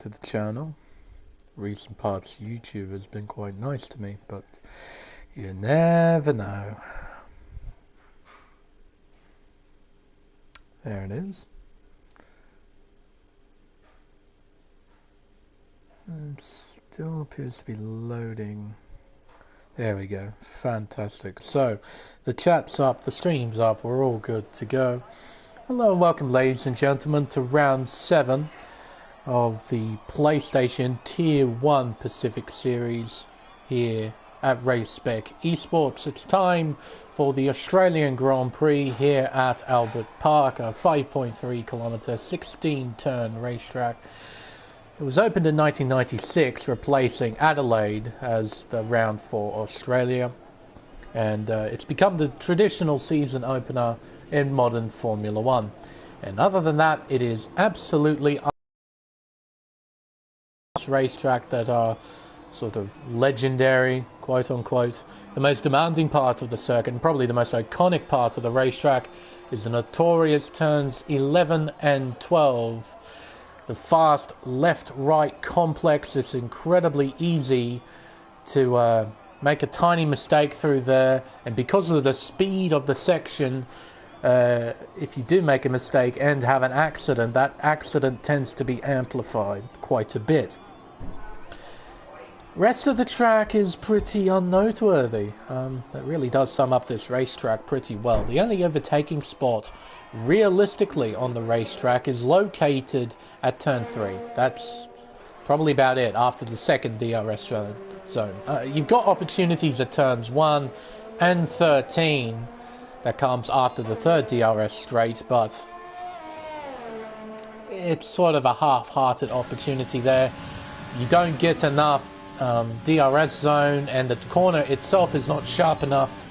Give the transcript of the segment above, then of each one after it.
to the channel. Recent parts YouTube has been quite nice to me, but you never know. There it is. It still appears to be loading. There we go. Fantastic. So, the chat's up, the stream's up, we're all good to go. Hello and welcome, ladies and gentlemen, to round 7 of the PlayStation Tier 1 Pacific Series here at Race Spec Esports. It's time for the Australian Grand Prix here at Albert Park, a 5.3 kilometre, 16 turn racetrack. It was opened in 1996, replacing Adelaide as the round for Australia, and it's become the traditional season opener in modern Formula One. And other than that, it is absolutely racetrack that are sort of legendary, quote unquote. The most demanding part of the circuit, and probably the most iconic part of the racetrack, is the notorious turns 11 and 12. The fast left-right complex is incredibly easy to make a tiny mistake through there, and because of the speed of the section, if you do make a mistake and have an accident, that accident tends to be amplified quite a bit. Rest of the track is pretty unnoteworthy. That really does sum up this racetrack pretty well. The only overtaking spot realistically on the racetrack is located at turn 3. That's probably about it after the second DRS zone. You've got opportunities at turns 1 and 13 that comes after the third DRS straight, but it's sort of a half-hearted opportunity there. You don't get enough DRS zone, and the corner itself is not sharp enough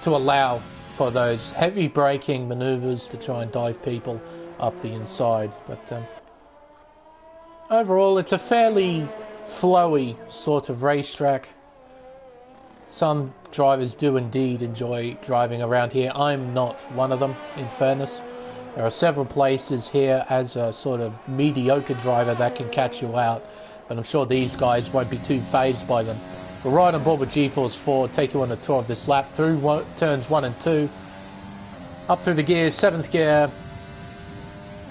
to allow for those heavy braking maneuvers to try and dive people up the inside. But overall, it's a fairly flowy sort of racetrack. Some drivers do indeed enjoy driving around here. I'm not one of them, in fairness. There are several places here as a sort of mediocre driver that can catch you out, but I'm sure these guys won't be too fazed by them. We're right on board with GeForce 4, take you on a tour of this lap through turns 1 and 2, up through the gears, 7th gear,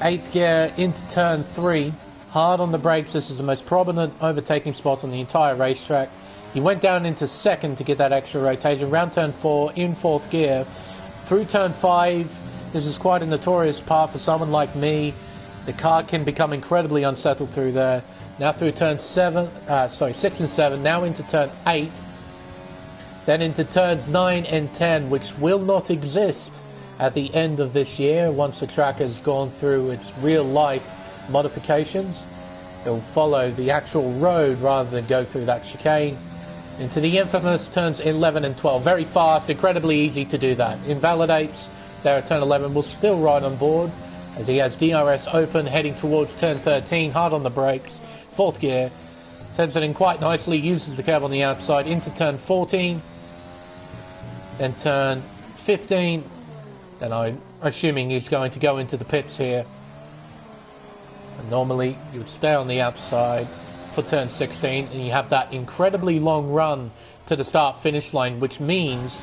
8th gear, into turn 3, hard on the brakes. This is the most prominent overtaking spot on the entire racetrack. He went down into 2nd to get that extra rotation, round turn 4, in 4th gear, through turn 5. This is quite a notorious part for someone like me. The car can become incredibly unsettled through there. Now through turn 6 and 7, now into turn 8, then into turns 9 and 10, which will not exist at the end of this year once the track has gone through its real-life modifications. It will follow the actual road rather than go through that chicane. Into the infamous turns 11 and 12. Very fast, incredibly easy to do that. Invalidates there at turn 11. Will still ride on board as he has DRS open, heading towards turn 13, hard on the brakes. 4th gear, turns it in quite nicely, uses the curve on the outside into turn 14, then turn 15, then I'm assuming he's going to go into the pits here. And normally you would stay on the outside for turn 16, and you have that incredibly long run to the start-finish line, which means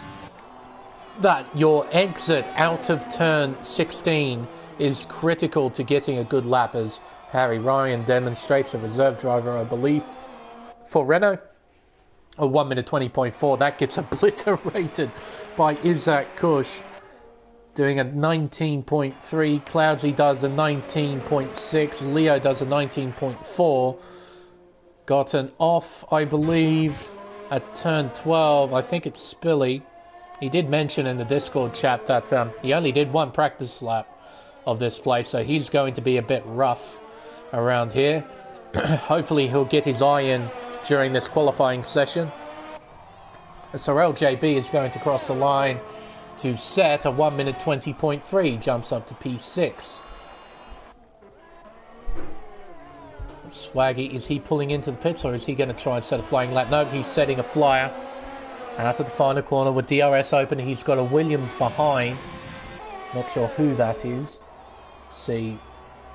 that your exit out of turn 16 is critical to getting a good lap, as Harry Ryan demonstrates, a reserve driver, I believe, for Renault. A 1 minute 20.4. That gets obliterated by Isaac Kush, doing a 19.3. Cloudsy does a 19.6. Leo does a 19.4. Gotten off, I believe, at turn 12. I think it's Spilly. He did mention in the Discord chat that he only did one practice lap of this place, so he's going to be a bit rough around here. Hopefully he'll get his eye in during this qualifying session. Sorel JB is going to cross the line to set a 1 minute 20.3, jumps up to P6. Swaggy, is he pulling into the pits, or is he going to try and set a flying lap? No, he's setting a flyer. And out at the final corner with DRS open, he's got a Williams behind. Not sure who that is. See,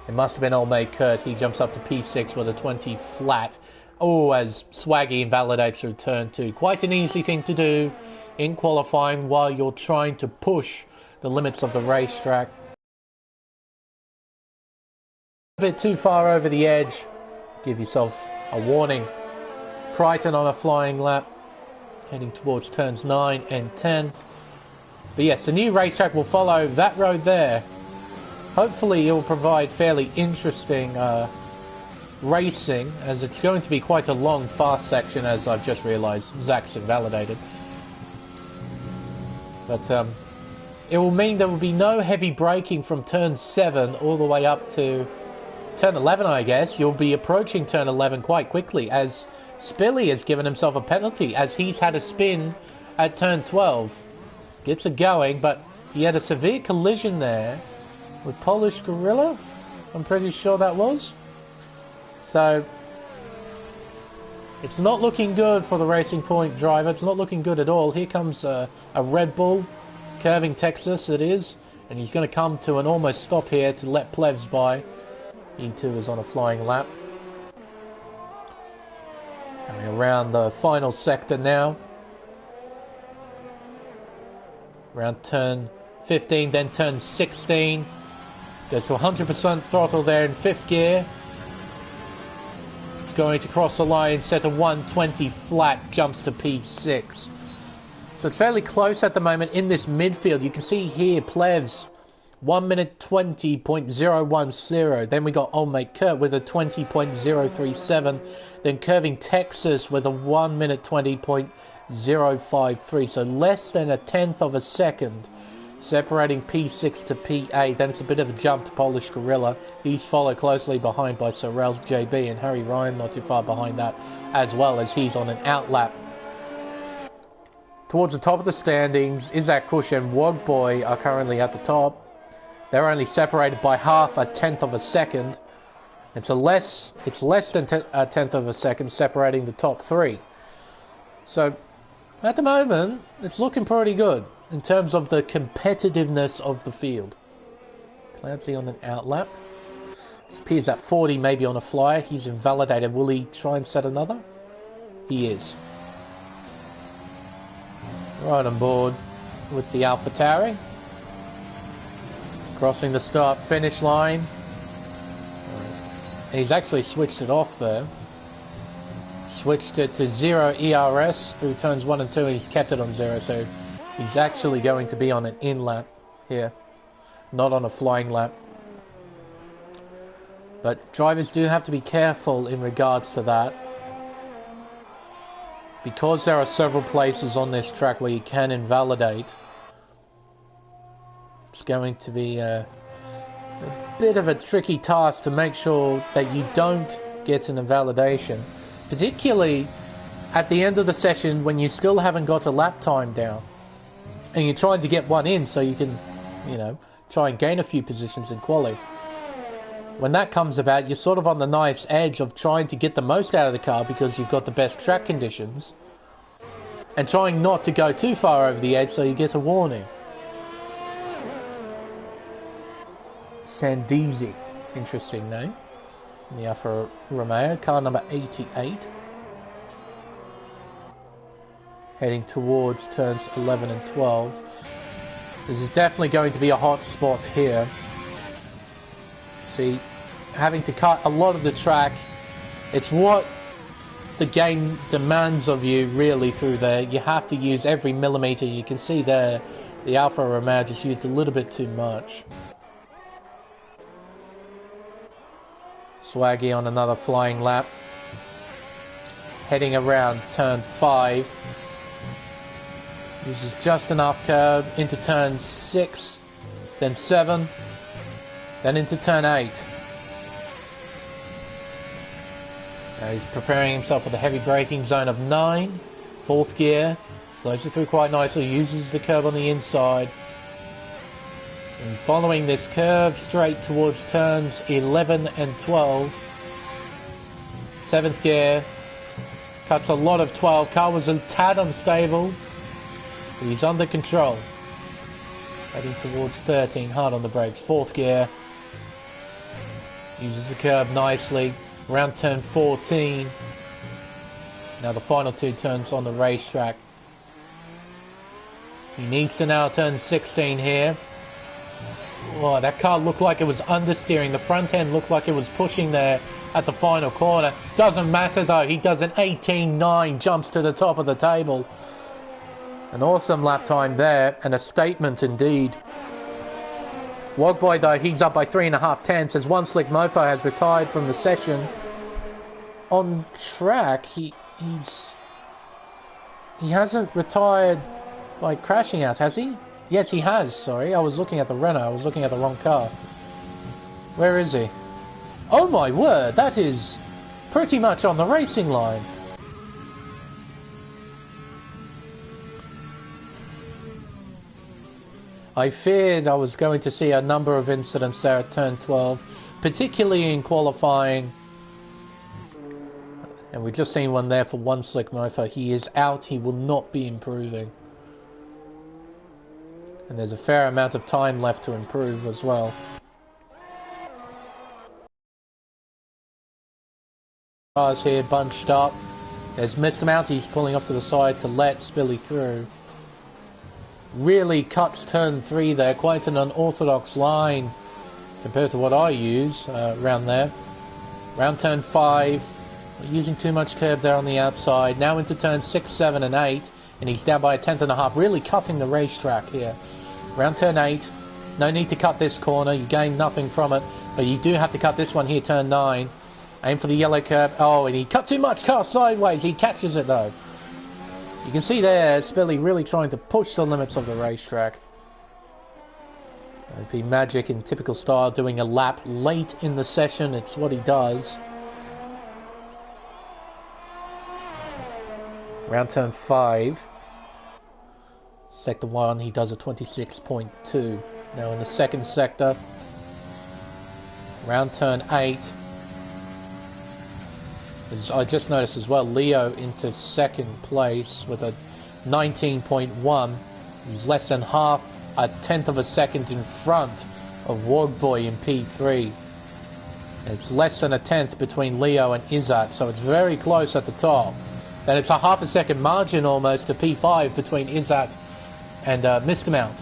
It must have been old mate Kurt. He jumps up to P6 with a 20 flat. Oh, as Swaggy invalidates through turn 2. Quite an easy thing to do in qualifying while you're trying to push the limits of the racetrack. A bit too far over the edge. Give yourself a warning. Crichton on a flying lap, heading towards turns 9 and 10. But yes, the new racetrack will follow that road there. Hopefully it will provide fairly interesting racing, as it's going to be quite a long, fast section, as I've just realised. Zach's invalidated. But it will mean there will be no heavy braking from turn 7 all the way up to turn 11, I guess. You'll be approaching turn 11 quite quickly, as Spilly has given himself a penalty, as he's had a spin at turn 12. Gets it going, but he had a severe collision there with Polish Gorilla, I'm pretty sure that was. So it's not looking good for the Racing Point driver. It's not looking good at all. Here comes a Red Bull, curving Texas it is, and he's going to come to an almost stop here to let Plebs by. E2 is on a flying lap. Coming around the final sector now. Around turn 15, then turn 16. Goes to 100% throttle there in 5th gear. Going to cross the line, set a 120 flat, jumps to P6. So it's fairly close at the moment in this midfield. You can see here, Plevs, 1 minute 20.010. Then we got Old Mate Kurt with a 20.037. Then Curving Texas with a 1 minute 20.053. So less than a tenth of a second separating P6 to P8. Then it's a bit of a jump to Polish Gorilla. He's followed closely behind by Sorrell JB, and Harry Ryan not too far behind that, as well as he's on an outlap. Towards the top of the standings, Isaac Kush and Wogboy are currently at the top. They're only separated by half a tenth of a second. It's less than a tenth of a second separating the top 3. So at the moment, it's looking pretty good in terms of the competitiveness of the field. Clancy on an outlap. It appears at 40, maybe on a flyer. He's invalidated. Will he try and set another? He is. Right on board with the AlphaTauri. Crossing the start-finish line. He's actually switched it off there. Switched it to 0 ERS through turns 1 and 2, and he's kept it on 0, so he's actually going to be on an in-lap here, not on a flying lap. But drivers do have to be careful in regards to that, because there are several places on this track where you can invalidate. It's going to be a bit of a tricky task to make sure that you don't get an invalidation, particularly at the end of the session when you still haven't got a lap time down and you're trying to get one in so you can, you know, try and gain a few positions in quali. When that comes about, you're sort of on the knife's edge of trying to get the most out of the car because you've got the best track conditions, and trying not to go too far over the edge so you get a warning. Sandizi, interesting name. In the Alfa Romeo, car number 88. Heading towards turns 11 and 12. This is definitely going to be a hot spot here. See, having to cut a lot of the track, it's what the game demands of you really through there. You have to use every millimeter. You can see there, the Alfa Romeo just used a little bit too much. Swaggy on another flying lap. Heading around turn 5. Uses just enough curve into turn 6, then 7, then into turn 8. So he's preparing himself for the heavy braking zone of 9. 4th gear. Flows it through quite nicely. Uses the curve on the inside. And following this curve straight towards turns 11 and 12. 7th gear. Cuts a lot of 12. Car was a tad unstable. But he's under control. Heading towards 13. Hard on the brakes. 4th gear. Uses the curb nicely. Around turn 14. Now the final two turns on the racetrack. He needs to now turn 16 here. Oh, that car looked like it was understeering. The front end looked like it was pushing there at the final corner. Doesn't matter though. He does an 18.9, jumps to the top of the table. An awesome lap time there, and a statement indeed. Wogboy though, he's up by 3.5 tenths as One Slick Mofo has retired from the session. On track, he hasn't retired by crashing out, has he? Yes, he has, sorry. I was looking at the Renault. I was looking at the wrong car. Where is he? Oh my word, that is pretty much on the racing line. I feared I was going to see a number of incidents there at turn 12, particularly in qualifying. And we've just seen one there for One Slick Mofo. He is out. He will not be improving. And there's a fair amount of time left to improve as well. Cars here bunched up. There's Mr. Mount. He's pulling off to the side to let Spilly through. Really cuts turn 3 there. Quite an unorthodox line compared to what I use around there. Round turn 5. Using too much curb there on the outside. Now into turn 6, 7 and 8. And he's down by a tenth and a half. Really cutting the racetrack here. Round turn 8. No need to cut this corner. You gain nothing from it. But you do have to cut this one here, turn 9. Aim for the yellow curb. Oh, and he cut too much. Car sideways. He catches it though. You can see there, Spilly really trying to push the limits of the racetrack. It'd be Magic in typical style, doing a lap late in the session. It's what he does. Round turn 5. Sector 1, he does a 26.2. Now in the second sector. Round turn 8. As I just noticed as well, Leo into second place with a 19.1. He's less than half a tenth of a second in front of Wogboy in P3. It's less than a tenth between Leo and Izzat, so it's very close at the top. Then it's a half a second margin almost to P5 between Izzat and Mr. Mount.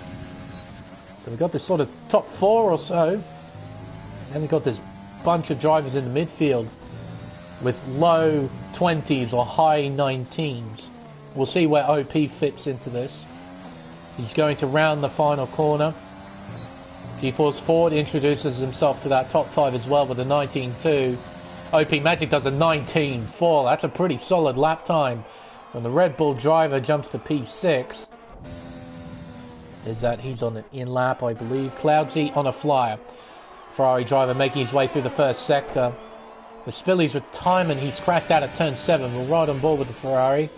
So we've got this sort of top 4 or so. And we've got this bunch of drivers in the midfield with low 20s or high 19s. We'll see where OP fits into this. He's going to round the final corner. G-Force Ford introduces himself to that top 5 as well with a 19.2. OP Magic does a 19.4. That's a pretty solid lap time. From the Red Bull driver jumps to P6. Is that he's on an in-lap, I believe. Cloudsy on a flyer. Ferrari driver making his way through the first sector. With Spilly's retirement, he's crashed out at turn 7. We're right on board with the Ferrari.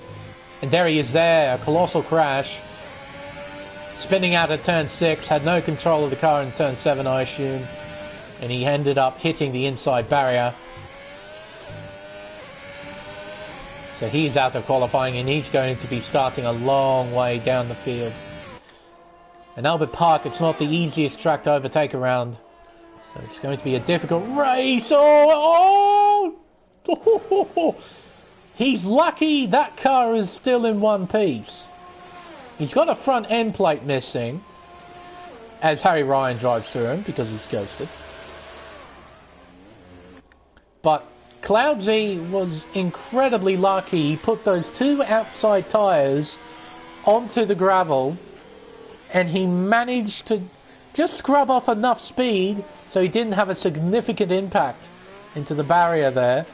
And there he is there. A colossal crash. Spinning out at turn 6. Had no control of the car in turn 7, I assume. And he ended up hitting the inside barrier. So he's out of qualifying and he's going to be starting a long way down the field. And Albert Park, it's not the easiest track to overtake around. So it's going to be a difficult race. Oh! He's lucky that car is still in one piece. He's got a front end plate missing as Harry Ryan drives through him because he's ghosted. But Cloudsy was incredibly lucky. He put those 2 outside tyres onto the gravel and he managed to just scrub off enough speed so he didn't have a significant impact into the barrier there.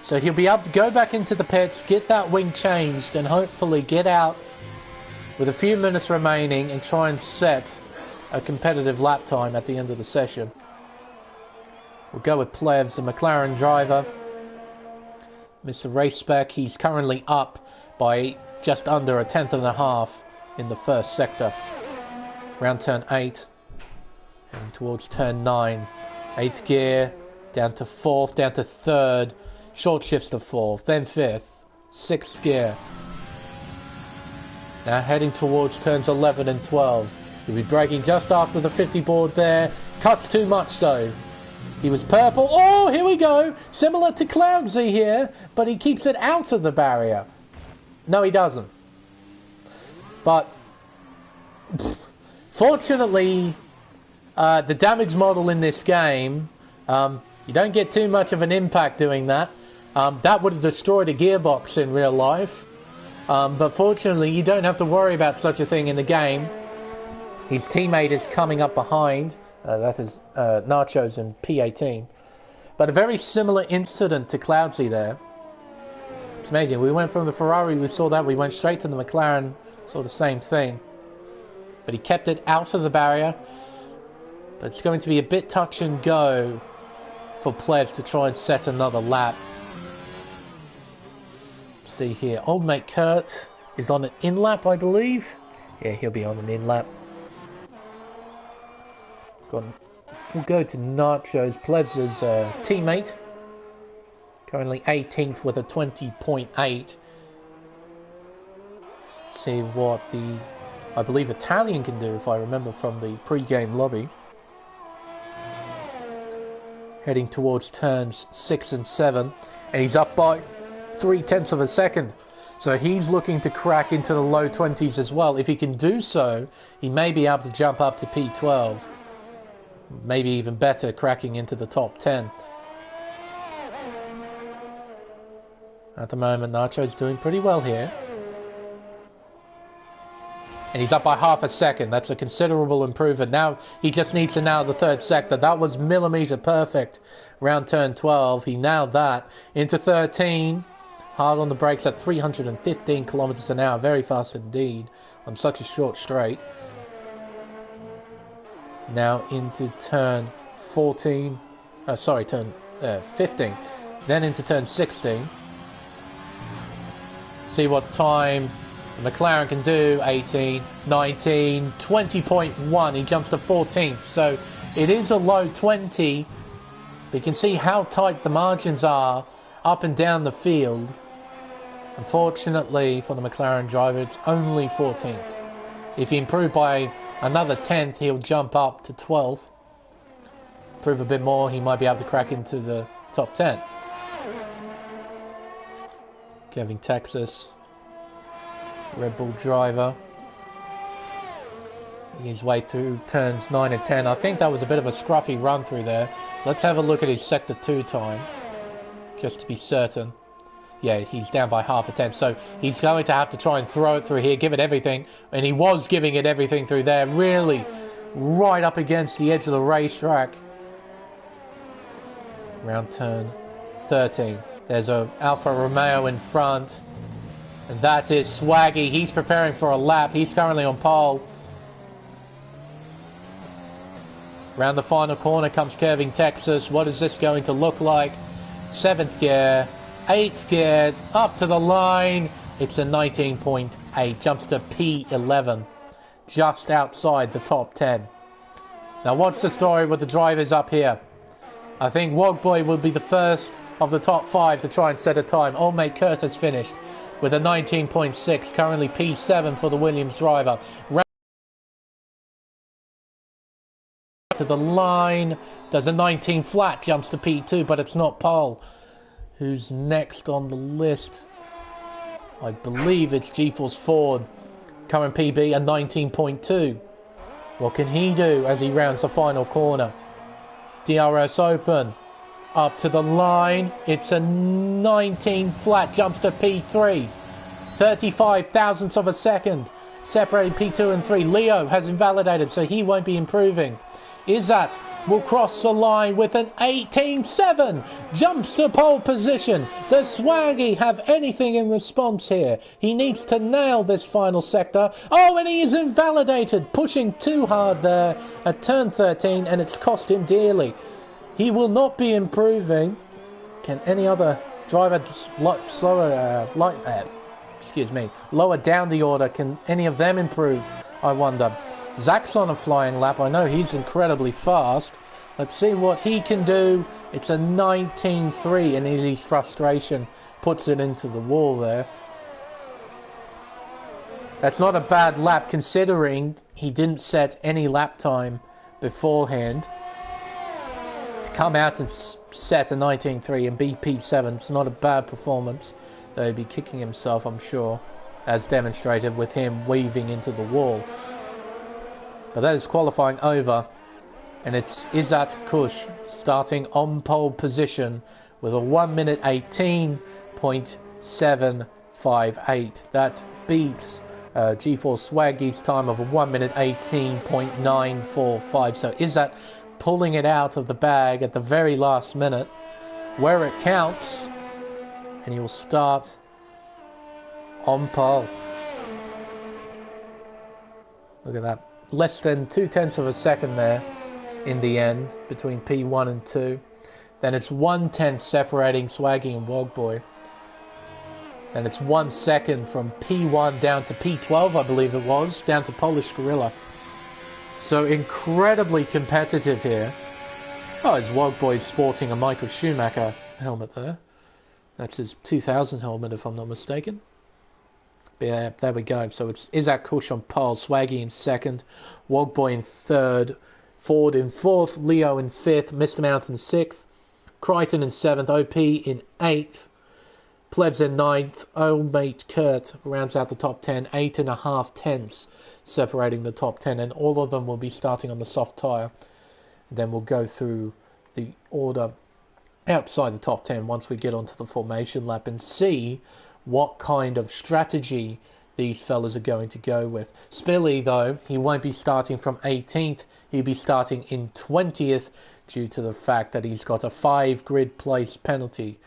So he'll be able to go back into the pits, get that wing changed and hopefully get out with a few minutes remaining and try and set a competitive lap time at the end of the session. We'll go with Plevs, the McLaren driver. Mr. Race Spec, he's currently up by just under a tenth and a half in the first sector. Round turn 8, and towards turn 9. 8th gear, down to 4th, down to 3rd. Short shifts to 4th, then 5th. 6th gear. Now heading towards turns 11 and 12. He'll be braking just after the 50 board there. Cuts too much though. He was purple. Oh, here we go. Similar to Cloudsy here, but he keeps it out of the barrier. No, he doesn't. But fortunately, the damage model in this game, you don't get too much of an impact doing that. That would have destroyed a gearbox in real life. But fortunately, you don't have to worry about such a thing in the game. His teammate is coming up behind. That is Nachos in P18. But a very similar incident to Cloudsy there. It's amazing. We went from the Ferrari, we saw that. We went straight to the McLaren, saw the same thing. But he kept it out of the barrier. But it's going to be a bit touch and go for Plebs to try and set another lap. Let's see here. Old mate Kurt is on an in-lap, I believe. Yeah, he'll be on an in-lap. We'll go to Nachos, Plebs' teammate. Currently 18th with a 20.8. See what the, I believe, Italian can do, if I remember from the pre-game lobby. Heading towards turns 6 and 7. And he's up by 0.3 of a second. So he's looking to crack into the low 20s as well. If he can do so, he may be able to jump up to P12. Maybe even better, cracking into the top 10. At the moment, Nacho's doing pretty well here. And he's up by half a second. That's a considerable improvement. Now, he just needs to nail the third sector. That was millimeter perfect around turn 12. He nailed that. Into 13. Hard on the brakes at 315 kilometers an hour. Very fast indeed on such a short straight. Now into turn 14, turn 15, then into turn 16. See what time the McLaren can do. 18, 19, 20.1. He jumps to 14th. So it is a low 20. But you can see how tight the margins are up and down the field. Unfortunately for the McLaren driver, it's only 14th. If he improved by another 10th, he'll jump up to 12th. Improve a bit more, he might be able to crack into the top 10. Kevin Texas, Red Bull driver. His way through turns 9 and 10. I think that was a bit of a scruffy run through there. Let's have a look at his sector 2 time, just to be certain. Yeah, he's down by half a tenth, so he's going to have to try and throw it through here, give it everything, and he was giving it everything through there, really right up against the edge of the racetrack. Around turn 13. There's a Alfa Romeo in front, and that is Swaggy. He's preparing for a lap. He's currently on pole. Around the final corner comes Kevin Texas. What is this going to look like? 7th gear. 8th gear, up to the line. It's a 19.8, jumps to P11, just outside the top 10. Now what's the story with the drivers up here? I think Wogboy will be the first of the top 5 to try and set a time. Old mate Kurt has finished with a 19.6, currently P7 for the Williams driver. To the line, does a 19 flat, jumps to P2, but it's not pole. Who's next on the list? I believe it's GeForce Ford. Current PB, a 19.2. What can he do as he rounds the final corner? DRS Open. Up to the line. It's a 19 flat. Jumps to P3. 35 thousandths of a second. Separating P2 and 3. Leo has invalidated, so he won't be improving. Izzat will cross the line with an 18.7. Jumps to pole position. Does Swaggy have anything in response here? He needs to nail this final sector. Oh, and he is invalidated. Pushing too hard there at turn 13, and it's cost him dearly. He will not be improving. Can any other driver lower down the order? Can any of them improve, I wonder? Zach's on a flying lap. I know he's incredibly fast. Let's see what he can do. It's a 19.3, and his frustration puts it into the wall there. That's not a bad lap considering he didn't set any lap time beforehand. to come out and set a 19.3 and be P7, it's not a bad performance. Though he'd be kicking himself, I'm sure, as demonstrated with him weaving into the wall. But that is qualifying over, and it's Izzat Kush starting on pole position with a 1 minute 18.758. That beats G4 Swaggy's time of a 1 minute 18.945. So Izzat pulling it out of the bag at the very last minute, where it counts, and he will start on pole. Look at that. Less than 0.2 of a second there in the end between P1 and 2. Then it's 1/10 separating Swaggy and Wogboy. And it's 1 second from P1 down to P12, I believe it was, down to Polish Gorilla. So incredibly competitive here. Oh, it's Wogboy sporting a Michael Schumacher helmet there. That's his 2000 helmet, if I'm not mistaken. Yeah, there we go. So it's Izzat Kush on pole, Swaggy in second, Wogboy in third, Ford in fourth, Leo in fifth, Mr. Mountain sixth, Crichton in seventh, OP in eighth, Plebs in ninth, old mate Kurt rounds out the top 10, 8.5 tenths separating the top 10, and all of them will be starting on the soft tyre. Then we'll go through the order outside the top 10 once we get onto the formation lap and see what kind of strategy these fellas are going to go with. Spilly, though, he won't be starting from 18th. He'll be starting in 20th due to the fact that he's got a 5 grid place penalty.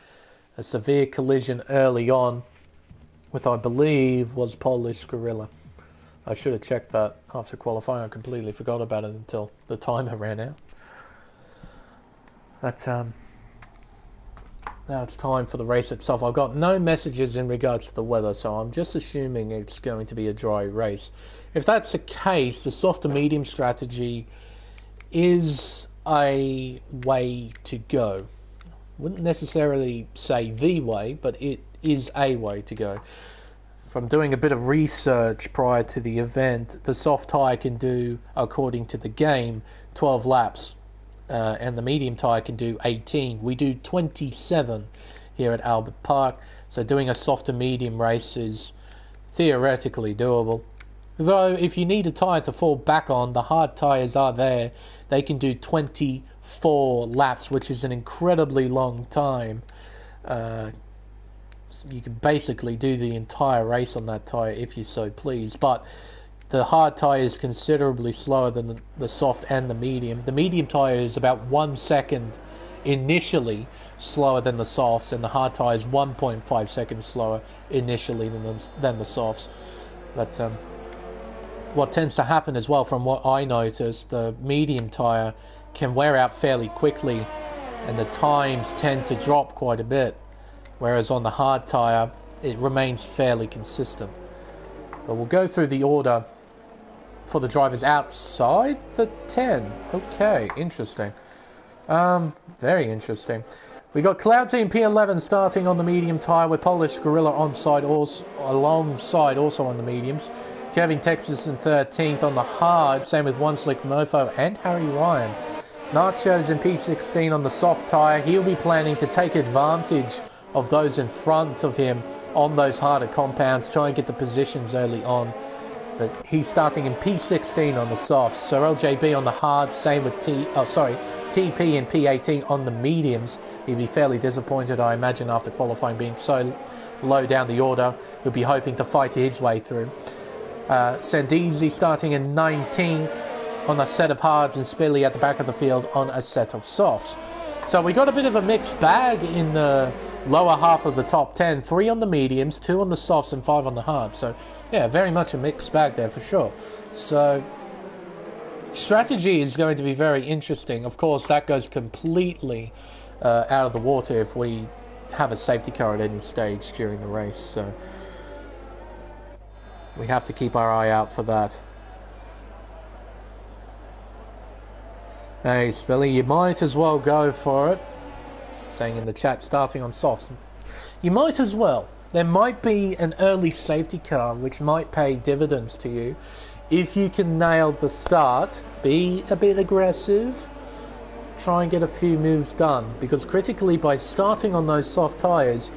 A severe collision early on with, I believe, was Polish Gorilla. I should have checked that after qualifying. I completely forgot about it until the timer ran out. But now it's time for the race itself. I've got no messages in regards to the weather, so I'm just assuming it's going to be a dry race. If that's the case, the soft to medium strategy is a way to go. Wouldn't necessarily say the way, but it is a way to go. From doing a bit of research prior to the event, the soft tyre can do, according to the game, 12 laps. And the medium tyre can do 18. We do 27 here at Albert Park, so doing a soft to medium race is theoretically doable. Though, if you need a tyre to fall back on, the hard tyres are there. They can do 24 laps, which is an incredibly long time. You can basically do the entire race on that tyre if you so please, but the hard tyre is considerably slower than the soft and the medium. The medium tyre is about 1 second initially slower than the softs, and the hard tyre is 1.5 seconds slower initially than the softs. But what tends to happen as well, from what I noticed, the medium tyre can wear out fairly quickly, and the times tend to drop quite a bit. Whereas on the hard tyre, it remains fairly consistent. But we'll go through the order for the drivers outside the 10. Okay, interesting. Very interesting. We got Cloud Team P11 starting on the medium tyre with Polish Gorilla alongside also on the mediums. Kevin Texas in 13th on the hard, same with One Slick Mofo and Harry Ryan. Nachos in P16 on the soft tyre. He'll be planning to take advantage of those in front of him on those harder compounds, try and get the positions early on. But he's starting in P16 on the softs. So LJB on the hard, same with TP and P18 on the mediums. He'd be fairly disappointed, I imagine, after qualifying being so low down the order. He'll be hoping to fight his way through. Sandeezy starting in 19th on a set of hards, and Spilly at the back of the field on a set of softs. So we got a bit of a mixed bag in the lower half of the top 10. 3 on the mediums, 2 on the softs, and 5 on the hards. So yeah, very much a mixed bag there for sure. So strategy is going to be very interesting. Of course, that goes completely out of the water if we have a safety car at any stage during the race. So we have to keep our eye out for that. Hey, Spilly, you might as well go for it. Saying in the chat, starting on softs. You might as well. There might be an early safety car which might pay dividends to you if you can nail the start, be a bit aggressive, try and get a few moves done, because critically by starting on those soft tyres,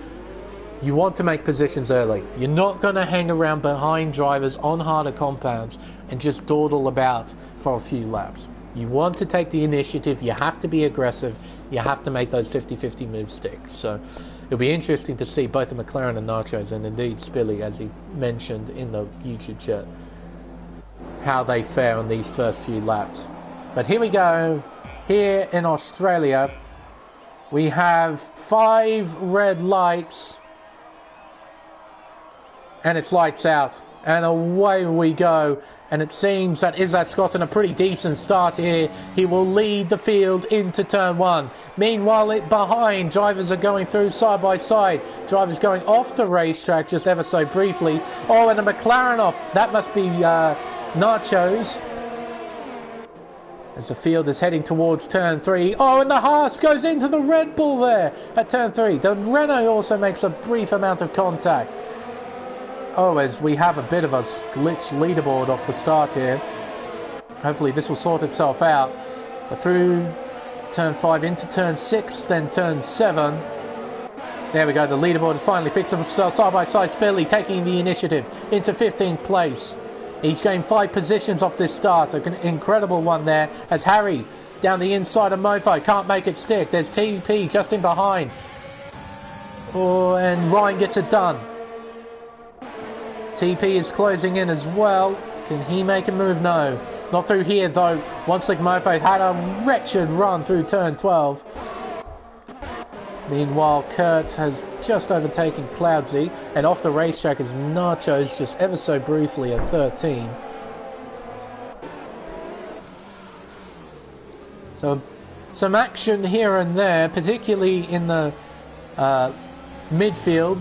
you want to make positions early. You're not going to hang around behind drivers on harder compounds and just dawdle about for a few laps. You want to take the initiative, you have to be aggressive, you have to make those 50-50 moves stick. So it'll be interesting to see both the McLaren and Nachos, and indeed Spilly, as he mentioned in the YouTube chat, how they fare on these first few laps. But here we go. Here in Australia, we have 5 red lights, and it's lights out, and away we go. And it seems that Izzat's gotten a pretty decent start here. He will lead the field into turn 1. Meanwhile, behind, drivers are going through side by side. Drivers going off the racetrack just ever so briefly. Oh, and a McLaren off. That must be Nachos. As the field is heading towards turn 3. Oh, and the Haas goes into the Red Bull there at turn 3. The Renault also makes a brief amount of contact. Oh, as we have a bit of a glitch leaderboard off the start here. Hopefully this will sort itself out. But through turn 5 into turn 6, then turn 7. There we go, the leaderboard has finally fixed itself side by side. Spilly taking the initiative into 15th place. He's gained 5 positions off this start. An incredible one there as Harry down the inside of Mofo can't make it stick. There's TP just in behind. Oh, and Ryan gets it done. TP is closing in as well. Can he make a move? No. Not through here though. One Slick Mofo had a wretched run through turn 12. Meanwhile, Kurt has just overtaken Cloudsy, and off the racetrack is Nachos just ever so briefly at 13. So some action here and there, particularly in the midfield.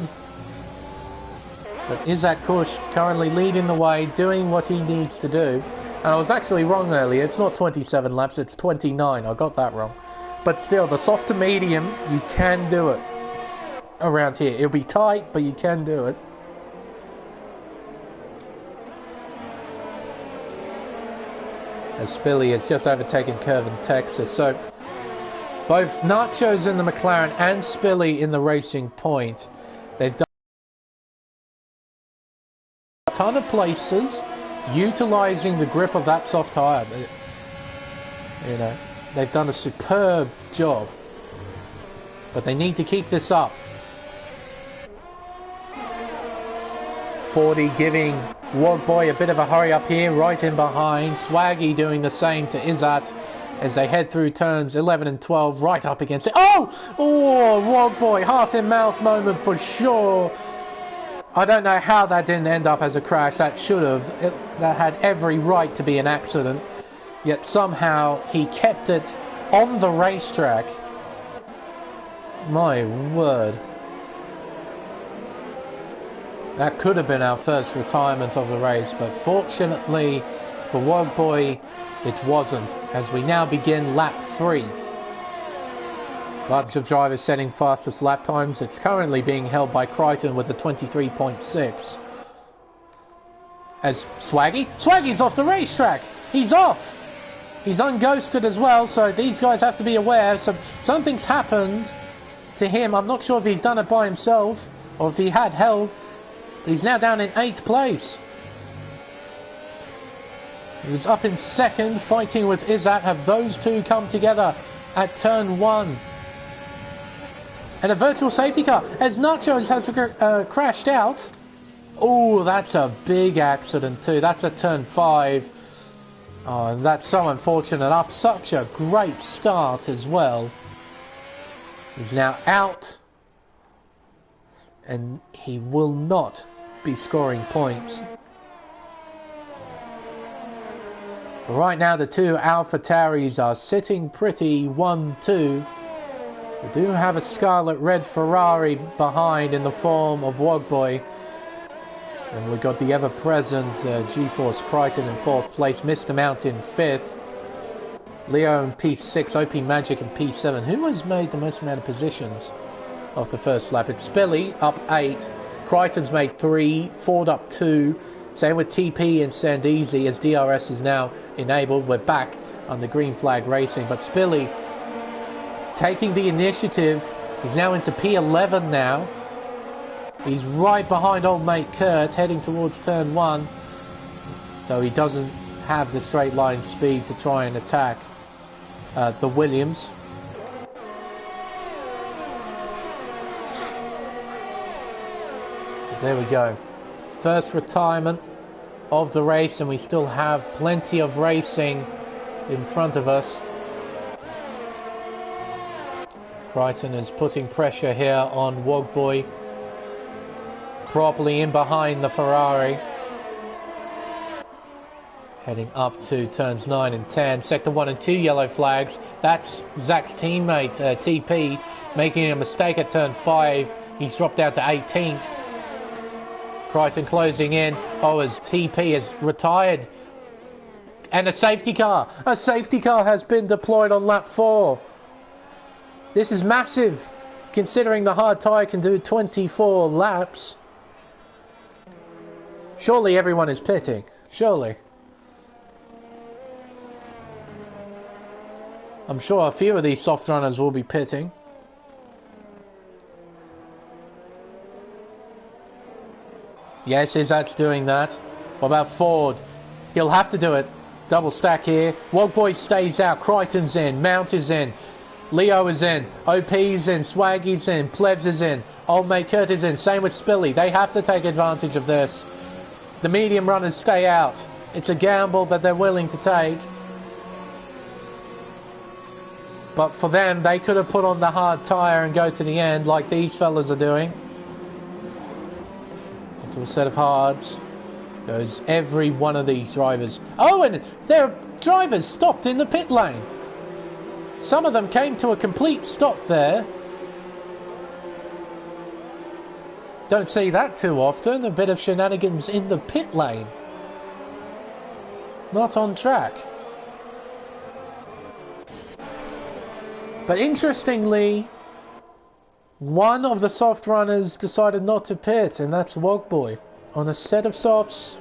But Izzat Kush currently leading the way, doing what he needs to do. And I was actually wrong earlier. It's not 27 laps, it's 29. I got that wrong. But still, the soft to medium, you can do it around here. It'll be tight, but you can do it. As Spilly has just overtaken Curve in Texas. So both Nachos in the McLaren and Spilly in the Racing Point, they've done a ton of places utilizing the grip of that soft tyre. You know, they've done a superb job, but they need to keep this up. 40 giving Wogboy a bit of a hurry up here, right in behind. Swaggy doing the same to Izzat as they head through turns 11 and 12, right up against it. Oh, Wogboy, heart in mouth moment for sure. I don't know how that didn't end up as a crash. That should have. That had every right to be an accident. Yet somehow he kept it on the racetrack. My word. That could have been our first retirement of the race, but fortunately for Wogboy, it wasn't, as we now begin lap 3. Bunch of drivers setting fastest lap times. It's currently being held by Crichton with a 23.6. As Swaggy's off the racetrack. He's off. He's unghosted as well, so these guys have to be aware. So something's happened to him. I'm not sure if he's done it by himself or if he had help. But he's now down in 8th place. He was up in 2nd, fighting with Izzat. Have those two come together at turn 1. And a virtual safety car as Nachos has crashed out. Oh, that's a big accident too. That's at turn 5. Oh, and that's so unfortunate. Up such a great start as well. He's now out. And he will not be scoring points. But right now the two AlphaTauris are sitting pretty 1-2. They do have a scarlet red Ferrari behind in the form of Wogboy. And we've got the ever-present GeForce Crichton in 4th place, Mr. Mount in 5th. Leo in P6, OP Magic in P7. Who has made the most amount of positions off the first lap? It's Spilly up 8. Crichton's made 3. Ford up 2. Same with TP and Sandeezy as DRS is now enabled. We're back on the green flag racing. But Spilly taking the initiative. He's now into P11 now. He's right behind old mate Kurt, heading towards turn 1. Though he doesn't have the straight line speed to try and attack the Williams. There we go. First retirement of the race, and we still have plenty of racing in front of us. Crichton is putting pressure here on Wogboy. Properly in behind the Ferrari. Heading up to turns 9 and 10. Sector 1 and 2 yellow flags. That's Zach's teammate, TP, making a mistake at turn 5. He's dropped down to 18th. Crichton closing in. Oh, as TP has retired. And a safety car. A safety car has been deployed on lap 4. This is massive, considering the hard tyre can do 24 laps. Surely everyone is pitting. Surely. I'm sure a few of these soft runners will be pitting. Yes, Izak's doing that. What about Ford? He'll have to do it. Double stack here. Wogboy stays out. Crichton's in. Mount is in. Leo is in. OP's in. Swaggy's in. Plebs is in. Old mate Kurt is in. Same with Spilly. They have to take advantage of this. The medium runners stay out. It's a gamble that they're willing to take. But for them, they could have put on the hard tyre and go to the end like these fellas are doing. Into a set of hards. Goes every one of these drivers. Oh, and their drivers stopped in the pit lane. Some of them came to a complete stop there. Don't see that too often. A bit of shenanigans in the pit lane. Not on track. But interestingly, one of the soft runners decided not to pit, and that's Wogboy. On a set of softs,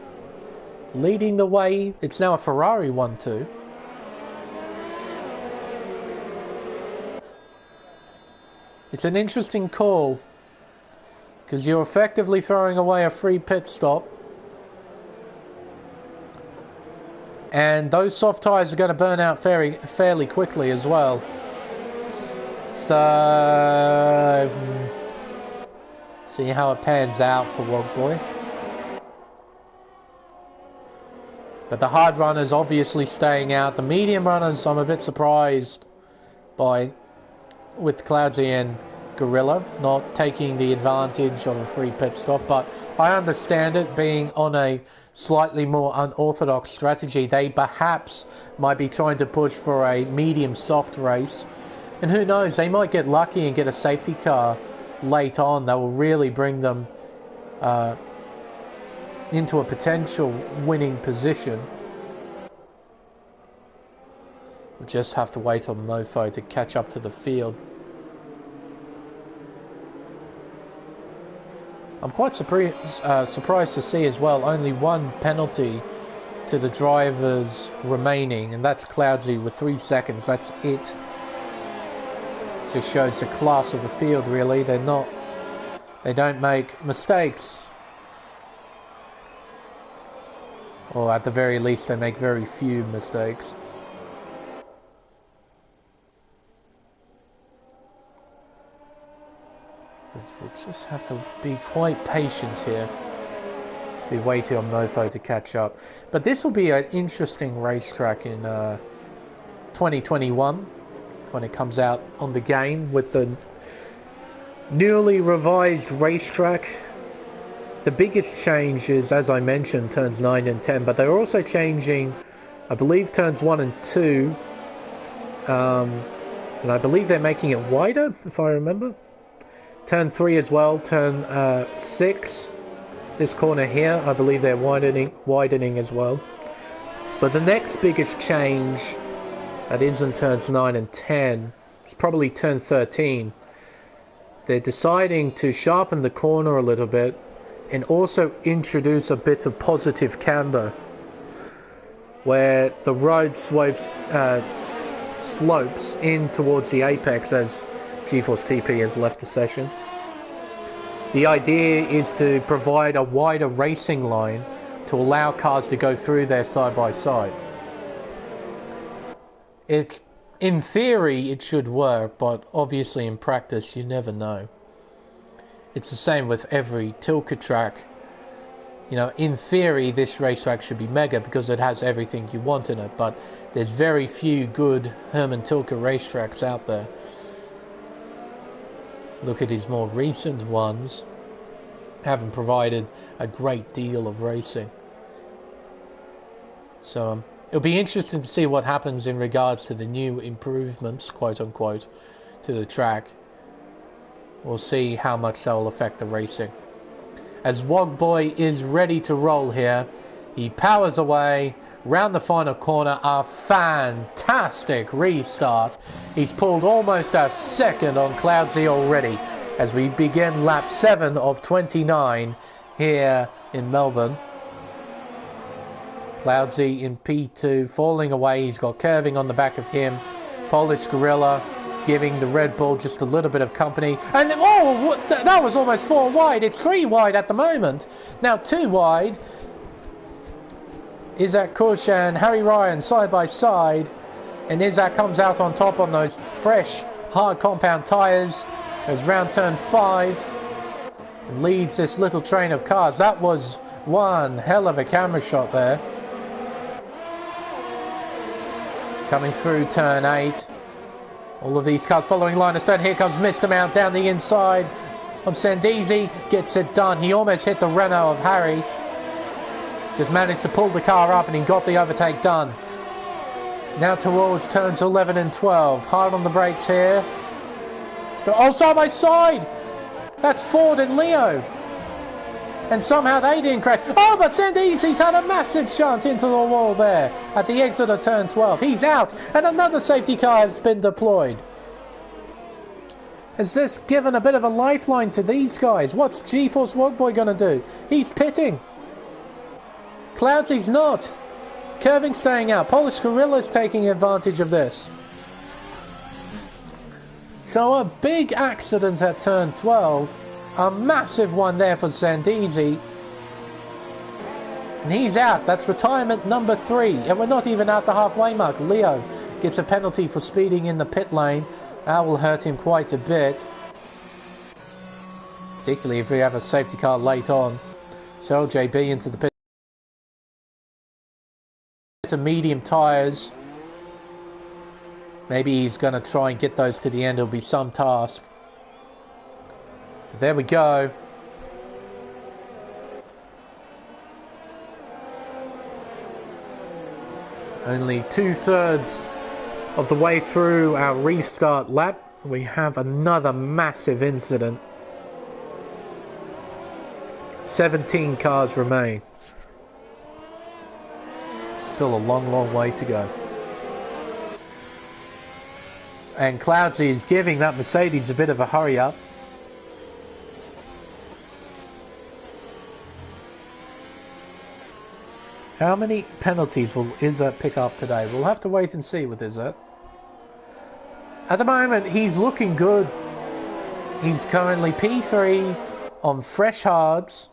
leading the way. It's now a Ferrari 1-2. It's an interesting call, because you're effectively throwing away a free pit stop. And those soft tyres are going to burn out fairly quickly as well. So, see how it pans out for Wogboy. But the hard runners obviously staying out. The medium runners I'm a bit surprised by, with Cloudsy and Gorilla not taking the advantage of a free pit stop. But I understand it being on a slightly more unorthodox strategy. They perhaps might be trying to push for a medium soft race. And who knows, they might get lucky and get a safety car late on that will really bring them into a potential winning position. We'll just have to wait on Mofo to catch up to the field. I'm quite surprised to see as well only one penalty to the drivers remaining, and that's Cloudsy with 3 seconds. That's it. Just shows the class of the field, really. They don't make mistakes, or at the very least they make very few mistakes. We'll just have to be quite patient here. Be waiting on Mofo to catch up. But this will be an interesting racetrack in 2021 when it comes out on the game with the newly revised racetrack. The biggest change is, as I mentioned, turns 9 and 10, but they're also changing, I believe, turns 1 and 2. And I believe they're making it wider, if I remember. Turn 3 as well, turn 6. This corner here, I believe they're widening as well. But the next biggest change that isn't turns 9 and 10 is probably turn 13. They're deciding to sharpen the corner a little bit and also introduce a bit of positive camber, where the road slopes slopes in towards the apex as GeForce TP has left the session. The idea is to provide a wider racing line to allow cars to go through there side by side. In theory it should work, but obviously in practice you never know. It's the same with every Tilke track. You know, in theory this racetrack should be mega because it has everything you want in it, but there's very few good Hermann Tilke racetracks out there. Look at his more recent ones, haven't provided a great deal of racing. So it'll be interesting to see what happens in regards to the new improvements, quote unquote, to the track. We'll see how much that will affect the racing. As Wogboy is ready to roll here, he powers away round the final corner. A fantastic restart. He's pulled almost a second on Cloudsy already as we begin lap 7 of 29 here in Melbourne. Cloudsy in P2, falling away. He's got curving on the back of him. Polish Gorilla giving the Red Bull just a little bit of company. And oh, that was almost 4 wide. It's 3 wide at the moment. Now 2 wide. Isaac Kush and Harry Ryan side by side. And Isaac comes out on top on those fresh, hard compound tyres. As round turn 5 leads this little train of cars. That was one hell of a camera shot there. Coming through turn 8. All of these cars following line of sight. Here comes Mr. Mount down the inside of Sandizi. Gets it done. He almost hit the Renault of Harry. Just managed to pull the car up and he got the overtake done. Now towards turns 11 and 12. Hard on the brakes here. Oh, side by side. That's Ford and Leo. And somehow they didn't crash. Oh, but Sandizi's had a massive shunt into the wall there at the exit of turn 12. He's out, and another safety car has been deployed. Has this given a bit of a lifeline to these guys? What's GeForce Wogboy going to do? He's pitting. Cloudsy's not. Curving staying out. Polish Gorilla's taking advantage of this. So a big accident at turn 12. A massive one there for Sandizi. And he's out. That's retirement number 3. And we're not even at the halfway mark. Leo gets a penalty for speeding in the pit lane. That will hurt him quite a bit. Particularly if we have a safety car late on. So JB into the pit. To medium tyres. Maybe he's going to try and get those to the end. It'll be some task. There we go. Only 2/3 of the way through our restart lap. We have another massive incident. 17 cars remain. Still a long, long way to go. And Cloudsy is giving that Mercedes a bit of a hurry up. How many penalties will Izzat pick up today? We'll have to wait and see with Izzat. At the moment, he's looking good. He's currently P3 on fresh hards.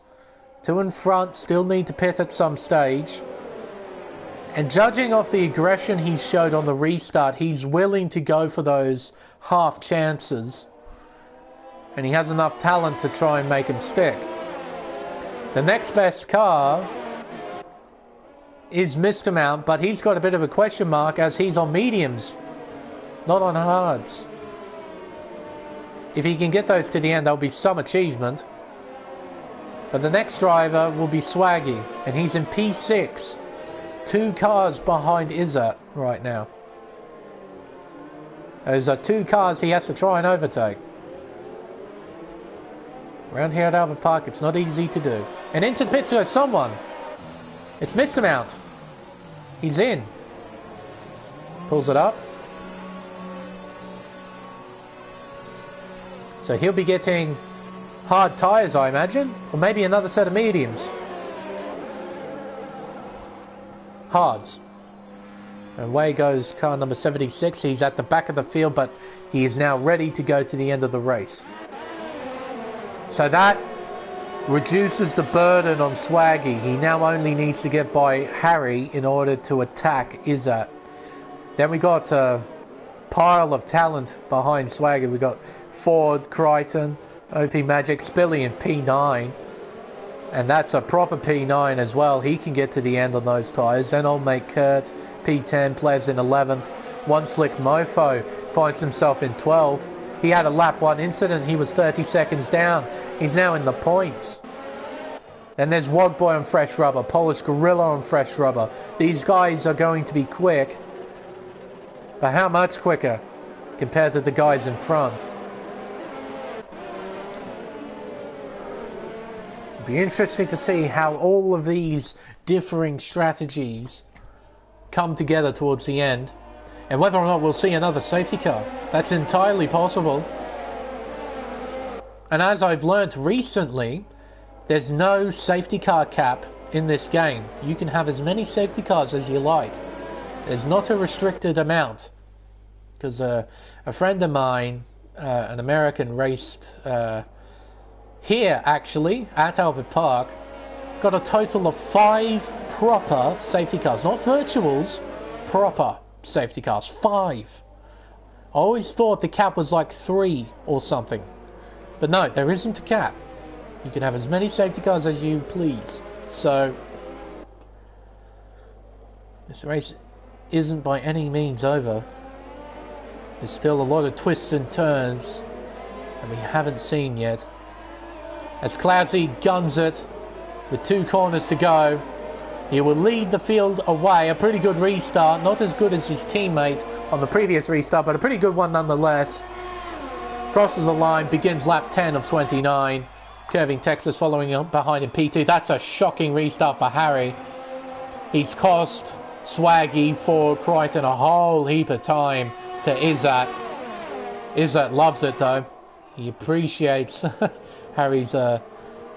2 in front, still need to pit at some stage. And judging off the aggression he showed on the restart, he's willing to go for those half chances. And he has enough talent to try and make him stick. The next best car is Mr. Mount, but he's got a bit of a question mark as he's on mediums, not on hards. If he can get those to the end, there'll be some achievement. But the next driver will be Swaggy, and he's in P6. 2 cars behind Izzat right now. Those are 2 cars he has to try and overtake. Around here at Albert Park, it's not easy to do. And into the pits goes someone. It's Mr. Mount. He's in. Pulls it up. So he'll be getting hard tyres, I imagine. Or maybe another set of mediums. Hards. And away goes car number 76. He's at the back of the field, but he is now ready to go to the end of the race. So that reduces the burden on Swaggy. He now only needs to get by Harry in order to attack Izzat. Then we got a pile of talent behind Swaggy. We got Ford, Crichton, OP Magic, Spilly and P9. And that's a proper P9 as well. He can get to the end on those tyres. Then old mate Kurt, P10, plays in 11th. One Slick Mofo finds himself in 12th. He had a lap 1 incident. He was 30 seconds down. He's now in the points. Then there's Wogboy on fresh rubber, Polish Gorilla on fresh rubber. These guys are going to be quick. But how much quicker compared to the guys in front? It'll be interesting to see how all of these differing strategies come together towards the end. And whether or not we'll see another safety car. That's entirely possible. And as I've learnt recently, there's no safety car cap in this game. You can have as many safety cars as you like. There's not a restricted amount. Because a friend of mine, an American, raced here actually, at Albert Park, got a total of 5 proper safety cars. Not virtuals, proper safety cars. 5. I always thought the cap was like 3 or something. But no, there isn't a cap. You can have as many safety cars as you please. So this race isn't by any means over. There's still a lot of twists and turns that we haven't seen yet. As Cloudsy guns it with 2 corners to go, he will lead the field away. A pretty good restart, not as good as his teammate on the previous restart, but a pretty good one nonetheless. Crosses the line, begins lap 10 of 29. Curving Texas following up behind in P2. That's a shocking restart for Harry. He's cost Swaggy, Ford, Crichton a whole heap of time to Izzat. Izzat loves it though. He appreciates Harry's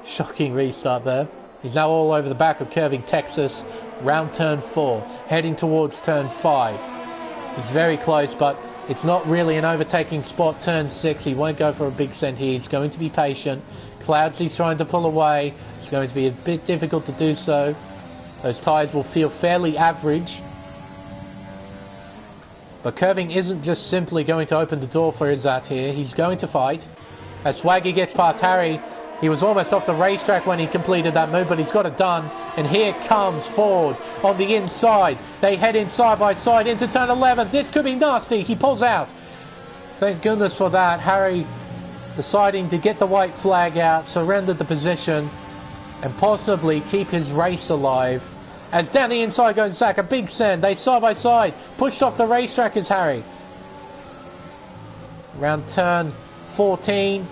shocking restart there. He's now all over the back of Curving Texas. Round turn 4, heading towards turn 5. He's very close, but it's not really an overtaking spot. Turn 6, he won't go for a big send here. He's going to be patient. Cloudsy's trying to pull away. It's going to be a bit difficult to do so. Those tyres will feel fairly average. But Curving isn't just simply going to open the door for Izzat here. He's going to fight. As Swaggy gets past Harry, he was almost off the racetrack when he completed that move, but he's got it done. And here comes Ford on the inside. They head in side by side into turn 11. This could be nasty. He pulls out. Thank goodness for that. Harry deciding to get the white flag out, surrender the position, and possibly keep his race alive. As down the inside goes Zach, a big send. They side by side. Pushed off the racetrack is Harry. Around turn 14.